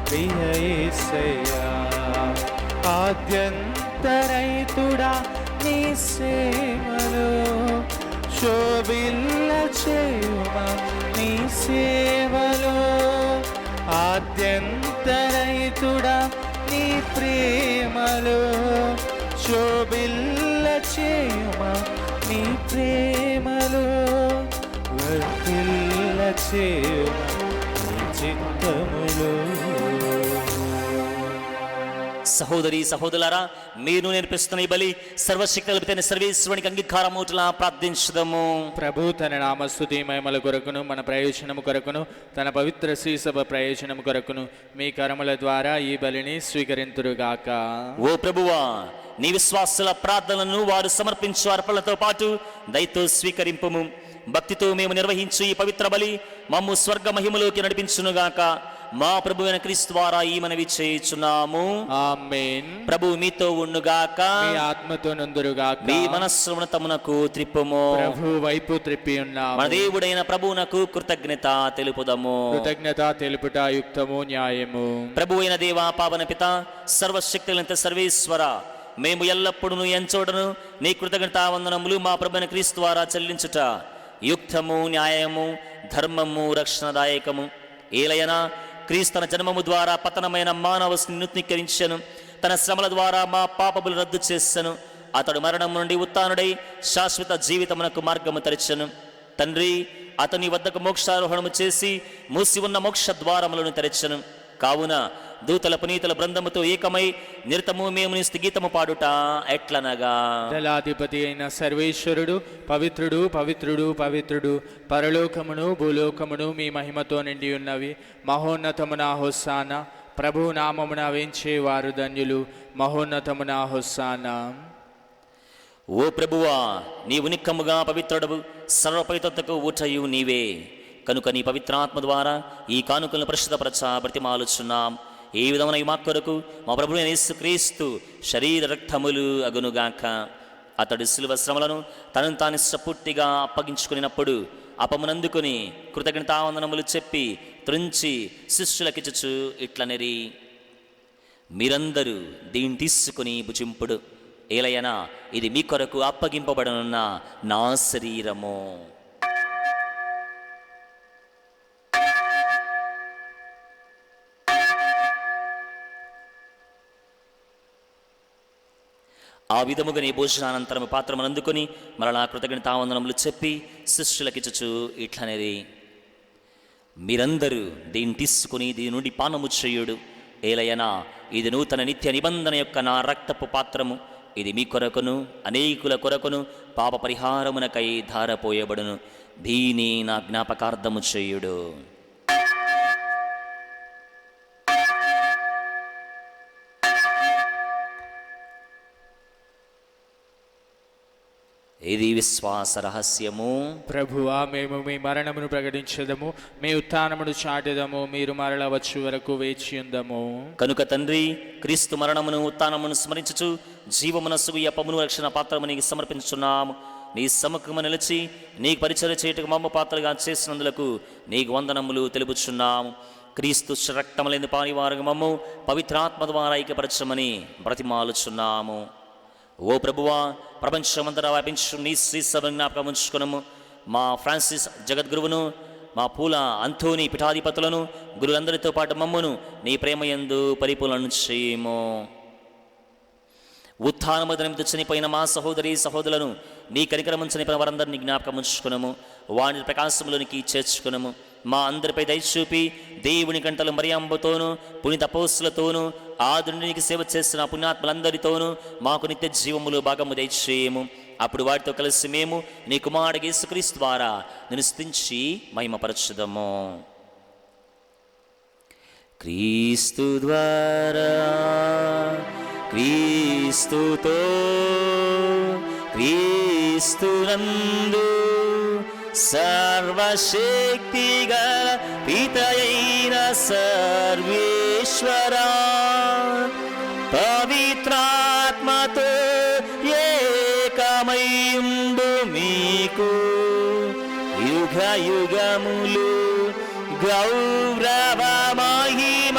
ప్రియ యేసయ్యా. ఆద్యంతరైతుడా నీ సేవలో శోభిల్ల చేయుమా నీ సేవలో. ఆద్యంతరైతుడా నీ ప్రేమలో శోభిల్ల చేయుమా నీ ప్రేమలో. వర్ధిల్ల చేయుమా నీ చిత్తములో. సహోదరి సహోదరులారా, మీరు నేర్పిస్తున్న ఈ బలి సర్వశక్తులైన సర్వేశ్వరునికి అంగీకారమవుటలా ప్రార్థించుదాము. ప్రభు తన నామస్తుతి మహిమల కొరకును మన ప్రయోజనము కొరకును తన పవిత్ర శ్రీసభ ప్రయోజనము కొరకును మీ కరముల ద్వారా ఈ బలిని స్వీకరింతురుగాక. ఓ ప్రభువా, నీ విశ్వాసుల ప్రార్థనలను వారు సమర్పించు అర్పణలతో పాటు దయతో స్వీకరింపుము. భక్తితో మేము నిర్వహించు ఈ పవిత్ర బలి మమ్ము స్వర్గ మహిమలోకి నడిపించునుగాక. మా ప్రభువైన క్రీస్తు ద్వారా ఈ మనవి చేయుచున్నాము. ఆమేన్. ప్రభు మీతో ఉండుగాక, మీ ఆత్మతో నందురుగాక. మీ మనస్సును తమనకు త్రిప్పుము. ప్రభు వైపు త్రిప్పి ఉన్నాము. మన దేవుడైన ప్రభువునకు కృతజ్ఞత తెలుపుదము. కృతజ్ఞత తెలుపుట యుక్తము న్యాయము. ప్రభు అయిన దేవా, పావన పిత, సర్వశక్తులంత సర్వేశ్వర, మేము ఎల్లప్పుడూ ఎంచోడను నీ కృతజ్ఞతా వందనములు మా ప్రభువైన క్రీస్తు ద్వారా చెల్లించుట యుక్తము, న్యాయము, ధర్మము, రక్షణదాయకము. ఏలయనా క్రీస్తు తన జన్మము ద్వారా పతనమైన మానవస్ని నూతనీకరించెను. తన శ్రమల ద్వారా మా పాపములు రద్దు చేసెను. అతడు మరణం నుండి ఉత్థానుడై శాశ్వత జీవితమునకు మార్గము తెరచెను. తండ్రి అతని వద్దకు మోక్షారోహణము చేసి మూసి ఉన్న మోక్ష ద్వారములను తెరచెను. కావున దూతల పునీతుల బృందముతో ఏకమై నిరతము మేము నీ స్తుతిగీతము పాడుట ఎట్లనగా. దళాధిపతి అయిన సర్వేశ్వరుడు పవిత్రుడు పవిత్రుడు పవిత్రుడు, పరలోకమును భూలోకమును మీ మహిమతో నిండి ఉన్నవి. మహోన్నతమున హొస్సానా. ప్రభు నామమున వేంచే వారు ధన్యులు. మహోన్నతమున హొస్సానా. ఓ ప్రభువా, నీవు నిక్కముగా పవిత్రుడవు, సర్వపవిత్రతకు ఊటయు నీవే. కనుక నీ పవిత్రాత్మ ద్వారా ఈ కానుకలను పరిశుద్ధపరచ బ్రతిమాలుచున్నాం. ఏ విధమైన మా కొరకు మా ప్రభువైన యేసుక్రీస్తు శరీర రక్తములు అగునుగాక. అతడు శిలువ శ్రమలను తనను తాను పూర్తిగా అప్పగించుకున్నప్పుడు అపమునందుకుని కృతజ్ఞతావందనములు చెప్పి త్రుంచి శిష్యులకిచ్చుచు ఇట్లనెరి, మీరందరూ దీన్ని తీసుకుని భుజింపుడు. ఏలయనా ఇది మీ కొరకు అప్పగింపబడనున్న నా శరీరము. ఆ విధముగా నీ భోజనానంతరము పాత్రమును అందుకొని మరలా కృతజ్ఞతావందనములు చెప్పి శిష్యులకిచ్చుచు ఇట్లనేది, మీరందరూ దీన్ని తీసుకుని దీని నుండి పానము చేయుడు. ఏలయనా ఇది నూతన నిత్య నిబంధన యొక్క నా రక్తపు పాత్రము. ఇది మీ కొరకును అనేకుల కొరకును పాప పరిహారమునకై ధారపోయబడును. దీని నా జ్ఞాపకార్థము చేయుడు. ఇది విశ్వాస రహస్యము. ప్రభువా, మేము మీ మరణమును ప్రకటించదము, మీ ఉత్థానమును చాటెదము, మీరు మరల వచ్చు వరకు వేచి ఉందము. కనుక తండ్రి, క్రీస్తు మరణమును ఉత్థానమును స్మరించుచు జీవమునస్సు ఈ అప్పమును రక్షణ పాత్రము నీకు సమర్పించున్నాము. నీ సముఖము నిలిచి నీకు పరిచర్య చేయుటకు మమ్మ పాత్రగా చేసినందులకు నీకు వందనములు తెలుపుచున్నాము. క్రీస్తు రక్తములేని పానివారు మమ్ము పవిత్రాత్మ ద్వారా ఐక్యపరచమని బ్రతిమాలుచున్నాము. ఓ ప్రభువా, ప్రపంచమంతటా వ్యాపించు నీ శ్రీ సభను జ్ఞాపకం ఉంచుకున్నాము. మా ఫ్రాన్సిస్ జగద్గురువును, మా పూల అంథోని పీఠాధిపతులను, గురువులందరితో పాటు మమ్మును నీ ప్రేమయందు పరిపూర్ణను చేయము. ఉత్థానము నిమిత్తం చనిపోయిన మా సహోదరి సహోదరులను నీ కనికరము చనిపోయిన వారందరినీ జ్ఞాపకం ఉంచుకున్నాము. వారిని ప్రకాశములోనికి చేర్చుకున్నాము. మా అందరిపై దయచూపి దేవుని గంటలు మరియంబతోనూ పునీత అపోస్తులతోనూ ఆదునికి సేవ చేస్తున్న పుణ్యాత్మలందరితోనూ మాకు నిత్య జీవములు భాగము దయచేయము. అప్పుడు వారితో కలిసి మేము నీ కుమారుడు యేసుక్రీస్తు ద్వారా నిన్ను స్తుతించి మహిమపరచుదము. క్రీస్తు ద్వారా, క్రీస్తుతో, క్రీస్తునందు సర్వశక్తిగల పితయైన సర్వేశ్వరా, పవిత్రాత్మతో ఏకమైండు మీకు యుగ యుగములు గౌరవ మహిమ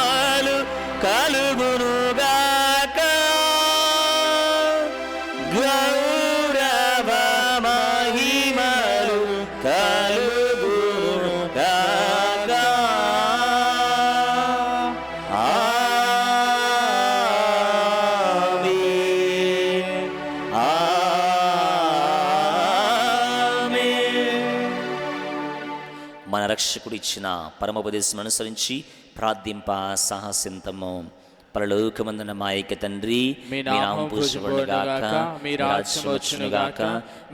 రక్షకుడు ఇచ్చిన పరమోపదేశం అనుసరించి ప్రార్థింప సాహసింతము. పరలోకమందున మా యొక్క తండ్రి, మీ నామము పూజింపబడుగాక, మీ రాజ్యం వచ్చునుగాక,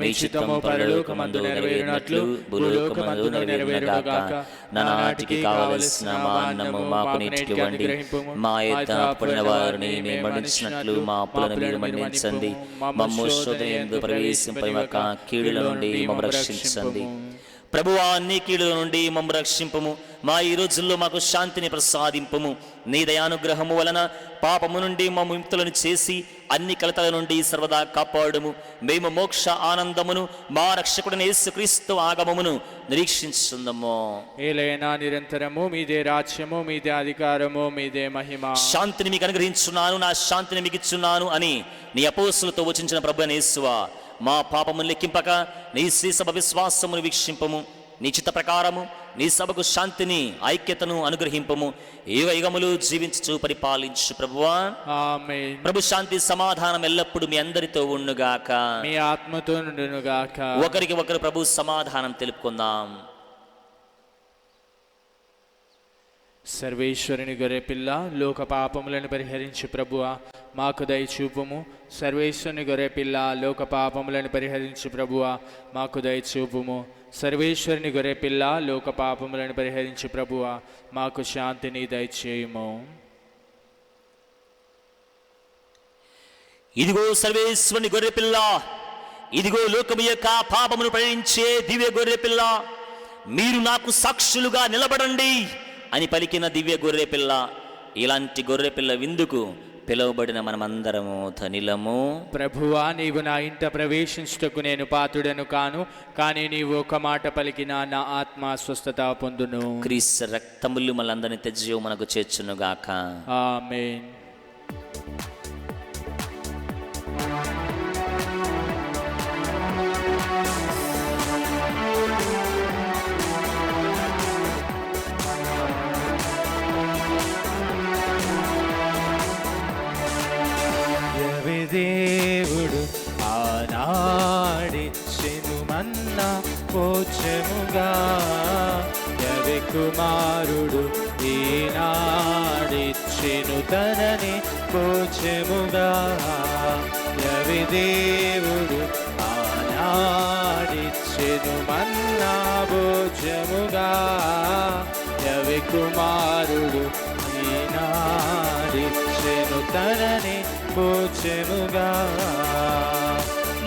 మీ చిత్తము పరలోకమందు నెరవేరునట్లు భూలోకమందు నెరవేరునుగాక. నానాటికి కావలసిన మా అన్నము మాకు నేటికి ఇవ్వండి. మా యొద్ద అప్పుడైన వారిని మేము మన్నించినట్లు మా అప్పులను మీరు మన్నించండి. మమ్ము శోధన యందు ప్రవేశింపనివ్వక కీడుల నుండి మమ్ము రక్షించండి. ప్రభువా, నీ కీడుల నుండి మమ్ము రక్షింపము. మా ఈ రోజుల్లో మాకు శాంతిని ప్రసాదింపము. నీ దయానుగ్రహము వలన పాపము నుండి మమ్ము విముక్తులను చేసి అన్ని కలతల నుండి సర్వదా కాపాడుము. మేము మోక్ష ఆనందమును మా రక్షకుడైన యేసుక్రీస్తు ఆగమమును నిరీక్షించుందము. ఏలైనా నిరంతరము మీదే రాజ్యము, మీదే అధికారము, మీదే మహిమ. శాంతిని మీకు అనుగ్రహించున్నాను, నా శాంతిని మీకు ఇచ్చున్నాను అని నీ అపోస్తులతో వచించిన ప్రభువైన యేసువా, మా పాపమును లెక్కింపక నీ శ్రీ సభ విశ్వాసమును వీక్షింపము. నీ చిత్త ప్రకారము నీ సభకు శాంతిని, ఐక్యతను అనుగ్రహింపము. యుగములు జీవించు పరిపాలించు ప్రభువా. ఆమేన్. ప్రభు శాంతి సమాధానం ఎల్లప్పుడూ మీ అందరితో ఉండుగాక, మీ ఆత్మతో నుండునుగాక. ఒకరికి ఒకరు ప్రభు సమాధానం తెలుపుకుందాం. సర్వేశ్వరుని గొర్రెపిల్ల, లోక పాపములను పరిహరించు ప్రభువా, మాకు దయచూపుము. సర్వేశ్వరుని గొర్రెపిల్ల, లోక పాపములను పరిహరించు ప్రభువా, మాకు దయచూపుము. సర్వేశ్వరుని గొర్రెపిల్ల, లోక పాపములను పరిహరించు ప్రభువా, మాకు శాంతిని దయచేయుము. ఇదిగో సర్వేశ్వరుని గొర్రెపిల్ల, ఇదిగో లోకము యొక్క పాపమును పరిహరించే దివ్య గొర్రెపిల్ల, మీరు నాకు సాక్షులుగా నిలబడండి అని పలికిన దివ్య గొర్రెపిల్ల. ఇలాంటి గొర్రెపిల్ల విందుకు పిలువబడిన మనమందరము ధనిలము. ప్రభువా, నీవు నా ఇంట ప్రవేశించుటకు నేను పాత్రుడను కాను, కానీ నీవు ఒక మాట పలికినా నా ఆత్మ స్వస్థత పొందును. క్రీస్తు రక్తములు మనందరిని తెజ్జీవు మనకు చేర్చునుగాక. ఆమేన్. దేవుడు ఆనాడిచ్చెను మన్నా పోచెముగా, యెహోవా కుమారుడు ఈనాడిచ్చెను తనని పోచెముగా. యెహోవా దేవుడు ఆనాడిచ్చెను మన్నా పోచెముగా, యెహోవా కుమారుడు ఈనాడిచ్చెను తనని పోచెముగా.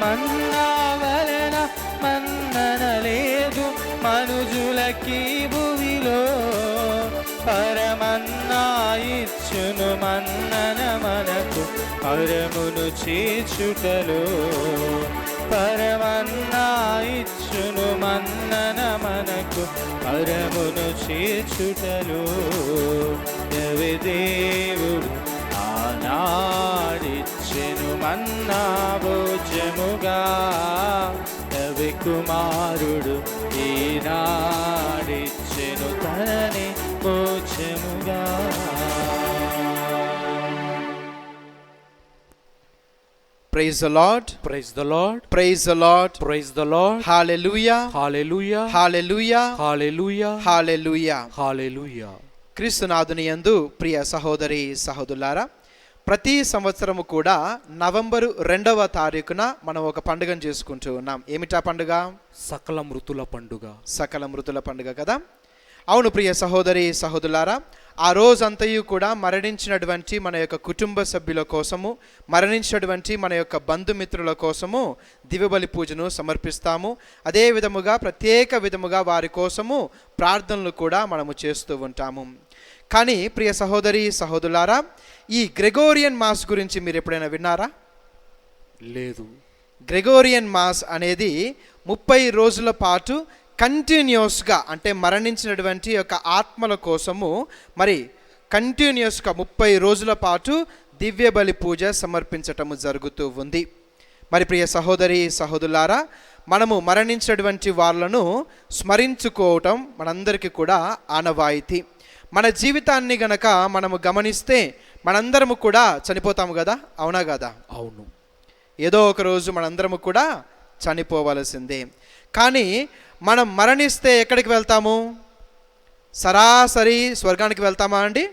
మన్నా వలన మన్నన లేదు మనుజులకి భువిలో, పరమన్నా ఇచ్చును మన్నన మనకు పరమును చేర్చుటలో. పరమన్నా ఇచ్చును మన్నన మనకు పరమును చేర్చుటలో. యెహోవా దేవుడు ఆనాడిచ్చెను మన్నా భోజముగా, యెహోవా కుమారుడు ఈనాడిచ్చెను తనని భోజముగా. Praise the Lord. Praise the Lord. Praise the Lord. Praise the Lord. Hallelujah. Hallelujah. Hallelujah. Hallelujah. Hallelujah. Hallelujah. క్రీస్తునాథుని యందు ప్రియ సహోదరి సహోదరులారా, ప్రతి సంవత్సరము కూడా నవంబరు 2వ తారీఖున మనం ఒక పండుగను చేసుకుంటూ ఉన్నాం. ఏమిటా పండుగ? సకల మృతుల పండుగ. సకల మృతుల పండుగ కదా. అవును ప్రియ సహోదరి సహోదరులారా, ఆ రోజంతయు కూడా మరణించినటువంటి మన యొక్క కుటుంబ సభ్యుల కోసము, మరణించినటువంటి మన యొక్క బంధుమిత్రుల కోసము దివ్యబలి పూజను సమర్పిస్తాము. అదే విధముగా ప్రత్యేక విధముగా వారి కోసము ప్రార్థనలు కూడా మనము చేస్తూ ఉంటాము. కానీ ప్రియ సహోదరి సహోదరులారా, ఈ గ్రెగోరియన్ మాస్ గురించి మీరు ఎప్పుడైనా విన్నారా? లేదు. గ్రెగోరియన్ మాస్ అనేది 30 రోజుల పాటు కంటిన్యూస్గా, అంటే మరణించినటువంటి యొక్క ఆత్మల కోసము మరి కంటిన్యూస్గా 30 రోజుల పాటు దివ్య బలి పూజ సమర్పించటము జరుగుతూ ఉంది. మరి ప్రియ సహోదరి సహోదరులారా, మనము మరణించినటువంటి వాళ్ళను స్మరించుకోవటం మనందరికీ కూడా ఆనవాయితీ. మన జీవితాన్ని గనక మనము గమనిస్తే మనందరము కూడా చనిపోతాము కదా, అవునా కదా? అవును. ఏదో ఒక రోజు మనందరము కూడా చనిపోవలసిందే. కానీ మనం మరణిస్తే ఎక్కడికి వెళ్తాము? సరాసరి స్వర్గానికి వెళ్తామా అండి?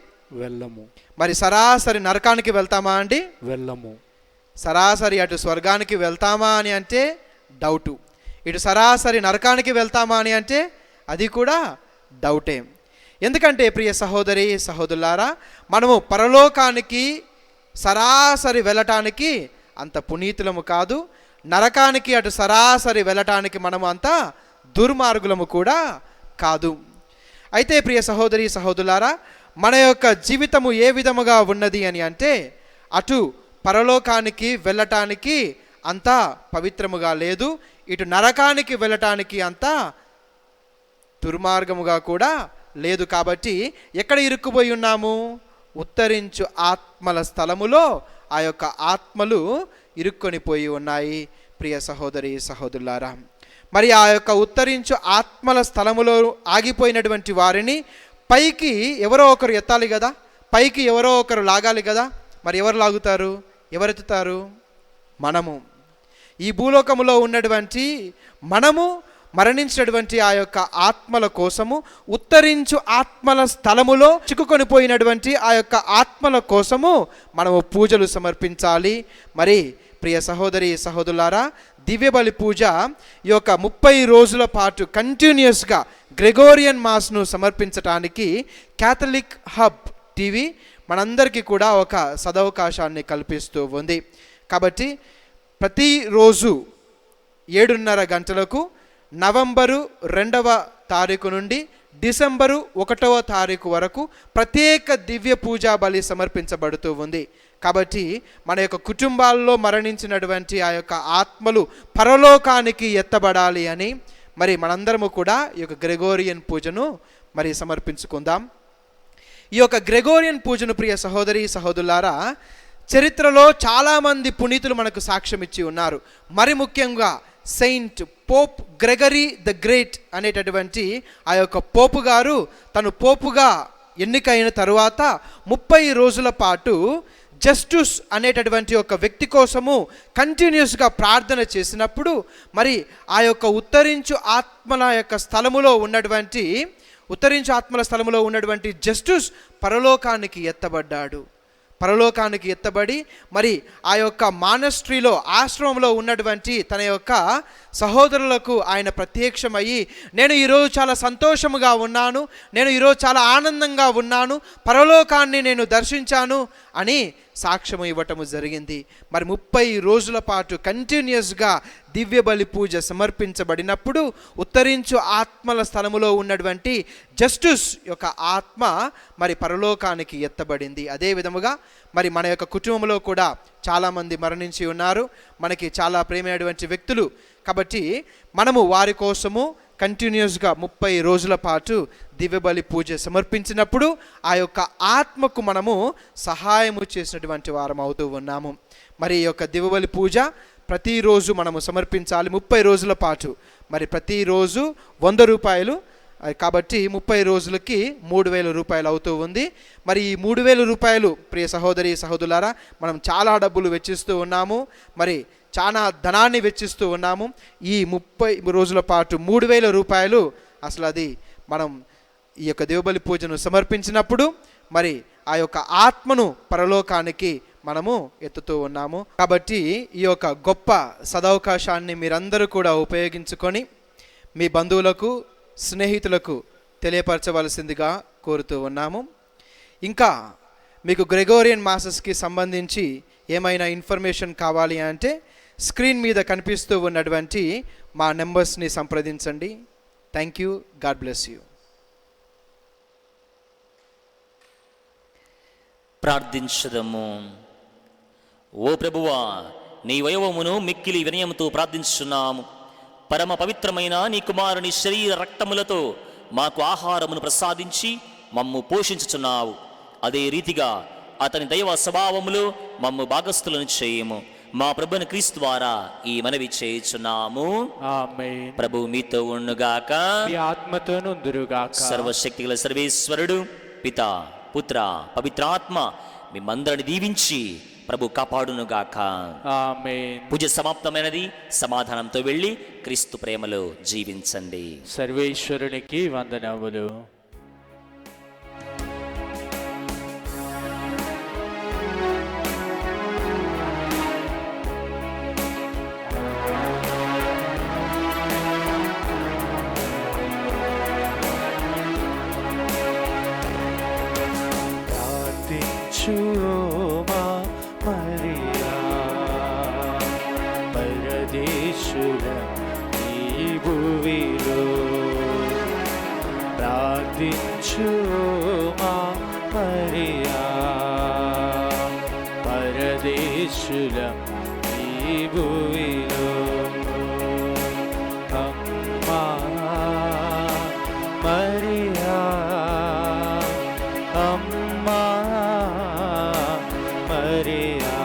వెళ్ళము. మరి సరాసరి నరకానికి వెళ్తామా అండి? వెళ్ళము. సరాసరి అటు స్వర్గానికి వెళ్తామా అని అంటే డౌటు, ఇటు సరాసరి నరకానికి వెళ్తామా అని అంటే అది కూడా డౌటే. ఎందుకంటే ప్రియ సహోదరి సహోదరులారా, మనము పరలోకానికి సరాసరి వెళ్ళటానికి అంత పునీతులము కాదు, నరకానికి అటు సరాసరి వెళ్ళటానికి మనము అంత దుర్మార్గులము కూడా కాదు. అయితే ప్రియ సహోదరి సహోదరులారా, మన యొక్క జీవితము ఏ విధముగా ఉన్నది అని అంటే అటు పరలోకానికి వెళ్ళటానికి అంత పవిత్రముగా లేదు, ఇటు నరకానికి వెళ్ళటానికి అంత దుర్మార్గముగా కూడా లేదు. కాబట్టి ఎక్కడ ఇరుక్కుపోయి ఉన్నాము? ఉత్తరించు ఆత్మల స్థలములో ఆ యొక్క ఆత్మలు ఇరుక్కొని పోయి ఉన్నాయి ప్రియ సహోదరి సహోదరులారా. మరి ఆ యొక్క ఉత్తరించు ఆత్మల స్థలములో ఆగిపోయినటువంటి వారిని పైకి ఎవరో ఒకరు ఎత్తాలి కదా, పైకి ఎవరో ఒకరు లాగాలి కదా. మరి ఎవరు లాగుతారు? ఎవరెత్తుతారు? మనము. ఈ భూలోకములో ఉన్నటువంటి మనము మరణించినటువంటి ఆ యొక్క ఆత్మల కోసము, ఉత్తరించు ఆత్మల స్థలములో చిక్కుకొని పోయినటువంటి ఆ యొక్క ఆత్మల కోసము మనము పూజలు సమర్పించాలి. మరి ప్రియ సహోదరి సహోదరులారా, దివ్యబలి పూజ ఈ యొక్క 30 రోజుల పాటు కంటిన్యూస్గా గ్రెగోరియన్ మాస్ను సమర్పించటానికి క్యాథలిక్ హబ్ టీవీ మనందరికీ కూడా ఒక సదవకాశాన్ని కల్పిస్తూ ఉంది. కాబట్టి ప్రతిరోజు 7:30 గంటలకు నవంబరు 2వ తారీఖు నుండి డిసెంబరు 1వ తారీఖు వరకు ప్రత్యేక దివ్య పూజా బలి సమర్పించబడుతూ ఉంది. కాబట్టి మన యొక్క కుటుంబాల్లో మరణించినటువంటి ఆ యొక్క ఆత్మలు పరలోకానికి ఎత్తబడాలి అని మరి మనందరము కూడా ఈ యొక్క గ్రెగోరియన్ పూజను మరి సమర్పించుకుందాం. ఈ యొక్క గ్రెగోరియన్ పూజను ప్రియ సహోదరి సహోదరులారా, చరిత్రలో చాలామంది పునీతులు మనకు సాక్ష్యం ఇచ్చి ఉన్నారు. మరి ముఖ్యంగా Saint Pope Gregory the great అనేటటువంటి ఆ యొక్క పోపు గారు తను పోపుగా ఎన్నికైన తరువాత 30 రోజుల పాటు జస్టిస్ అనేటటువంటి ఒక వ్యక్తి కోసము కంటిన్యూస్గా ప్రార్థన చేసినప్పుడు మరి ఆ యొక్క ఉత్తరించు ఆత్మల యొక్క స్థలములో ఉన్నటువంటి జస్టిస్ పరలోకానికి ఎత్తబడ్డాడు. పరలోకానికి ఎత్తబడి మరి ఆ యొక్క మానస్ట్రీలో ఆశ్రమంలో ఉన్నటువంటి తన యొక్క సహోదరులకు ఆయన ప్రత్యక్షమయ్యి, నేను ఈరోజు చాలా సంతోషముగా ఉన్నాను, నేను ఈరోజు చాలా ఆనందంగా ఉన్నాను, పరలోకాన్ని నేను దర్శించాను అని సాక్ష్యం ఇవ్వటము జరిగింది. మరి 30 రోజుల పాటు కంటిన్యూస్గా దివ్య బలి పూజ సమర్పించబడినప్పుడు ఉత్తరించు ఆత్మల స్థలములో ఉన్నటువంటి జస్టిస్ యొక్క ఆత్మ మరి పరలోకానికి ఎత్తబడింది. అదే విధముగా మరి మన యొక్క కుటుంబంలో కూడా చాలామంది మరణించి ఉన్నారు, మనకి చాలా ప్రేమైనటువంటి వ్యక్తులు. కాబట్టి మనము వారి కోసము కంటిన్యూస్గా 30 రోజుల పాటు దివ్యబలి పూజ సమర్పించినప్పుడు ఆ యొక్క ఆత్మకు మనము సహాయము చేసినటువంటి వారం అవుతూ ఉన్నాము. మరి ఈ యొక్క దివ్యబలి పూజ ప్రతిరోజు మనము సమర్పించాలి 30 రోజుల పాటు. మరి ప్రతిరోజు 100 రూపాయలు, కాబట్టి 30 రోజులకి 3,000 రూపాయలు అవుతూ ఉంది. మరి ఈ 3,000 రూపాయలు ప్రియ సహోదరి సహోదరులారా, మనం చాలా డబ్బులు వెచ్చిస్తూ ఉన్నాము, మరి చాలా ధనాన్ని వెచ్చిస్తూ ఉన్నాము. ఈ 30 రోజుల పాటు 3,000 రూపాయలు అసలు అది మనం ఈ యొక్క దివ్యబలి పూజను సమర్పించినప్పుడు మరి ఆ యొక్క ఆత్మను పరలోకానికి మనము ఎత్తుతూ ఉన్నాము. కాబట్టి ఈ యొక్క గొప్ప సదవకాశాన్ని మీరందరూ కూడా ఉపయోగించుకొని మీ బంధువులకు స్నేహితులకు తెలియపరచవలసిందిగా కోరుతూ ఉన్నాము. ఇంకా మీకు గ్రెగోరియన్ మాసెస్కి సంబంధించి ఏమైనా ఇన్ఫర్మేషన్ కావాలి అంటే స్క్రీన్ మీద కనిపిస్తూ ఉన్నటువంటి మా నెంబర్స్ని సంప్రదించండి. Thank you. God bless you. ప్రార్థించదము. ఓ ప్రభువా, నీ వైభవమును మిక్కిలి వినయముతో ప్రార్థించున్నాము. పరమ పవిత్రమైన నీ కుమారుని శరీర రక్తములతో మాకు ఆహారమును ప్రసాదించి మమ్ము పోషించుచున్నావు. అదే రీతిగా అతని దైవ స్వభావములో మమ్ము భాగస్థులను చేయము. మా ప్రభుని క్రీస్తు ద్వారా ఈ మనవి చేయుచున్నాము. ఆమేన్. ప్రభు మీతో ఉండుగాక, మీ ఆత్మతోను ఉండుగాక. సర్వశక్తి గల సర్వేశ్వరుడు పిత పుత్ర పవిత్రాత్మ మిమ్మందరిని దీవించి ప్రభు కాపాడునుగాక. ఆమేన్. పూజ సమాప్తమైనది. సమాధానంతో వెళ్ళి క్రీస్తు ప్రేమలో జీవించండి. సర్వేశ్వరునికి వందనములు. దీవించు మా మరియా పరదేశుల ఈ భూమిలో అమ్మా మరియా అమ్మా మరియా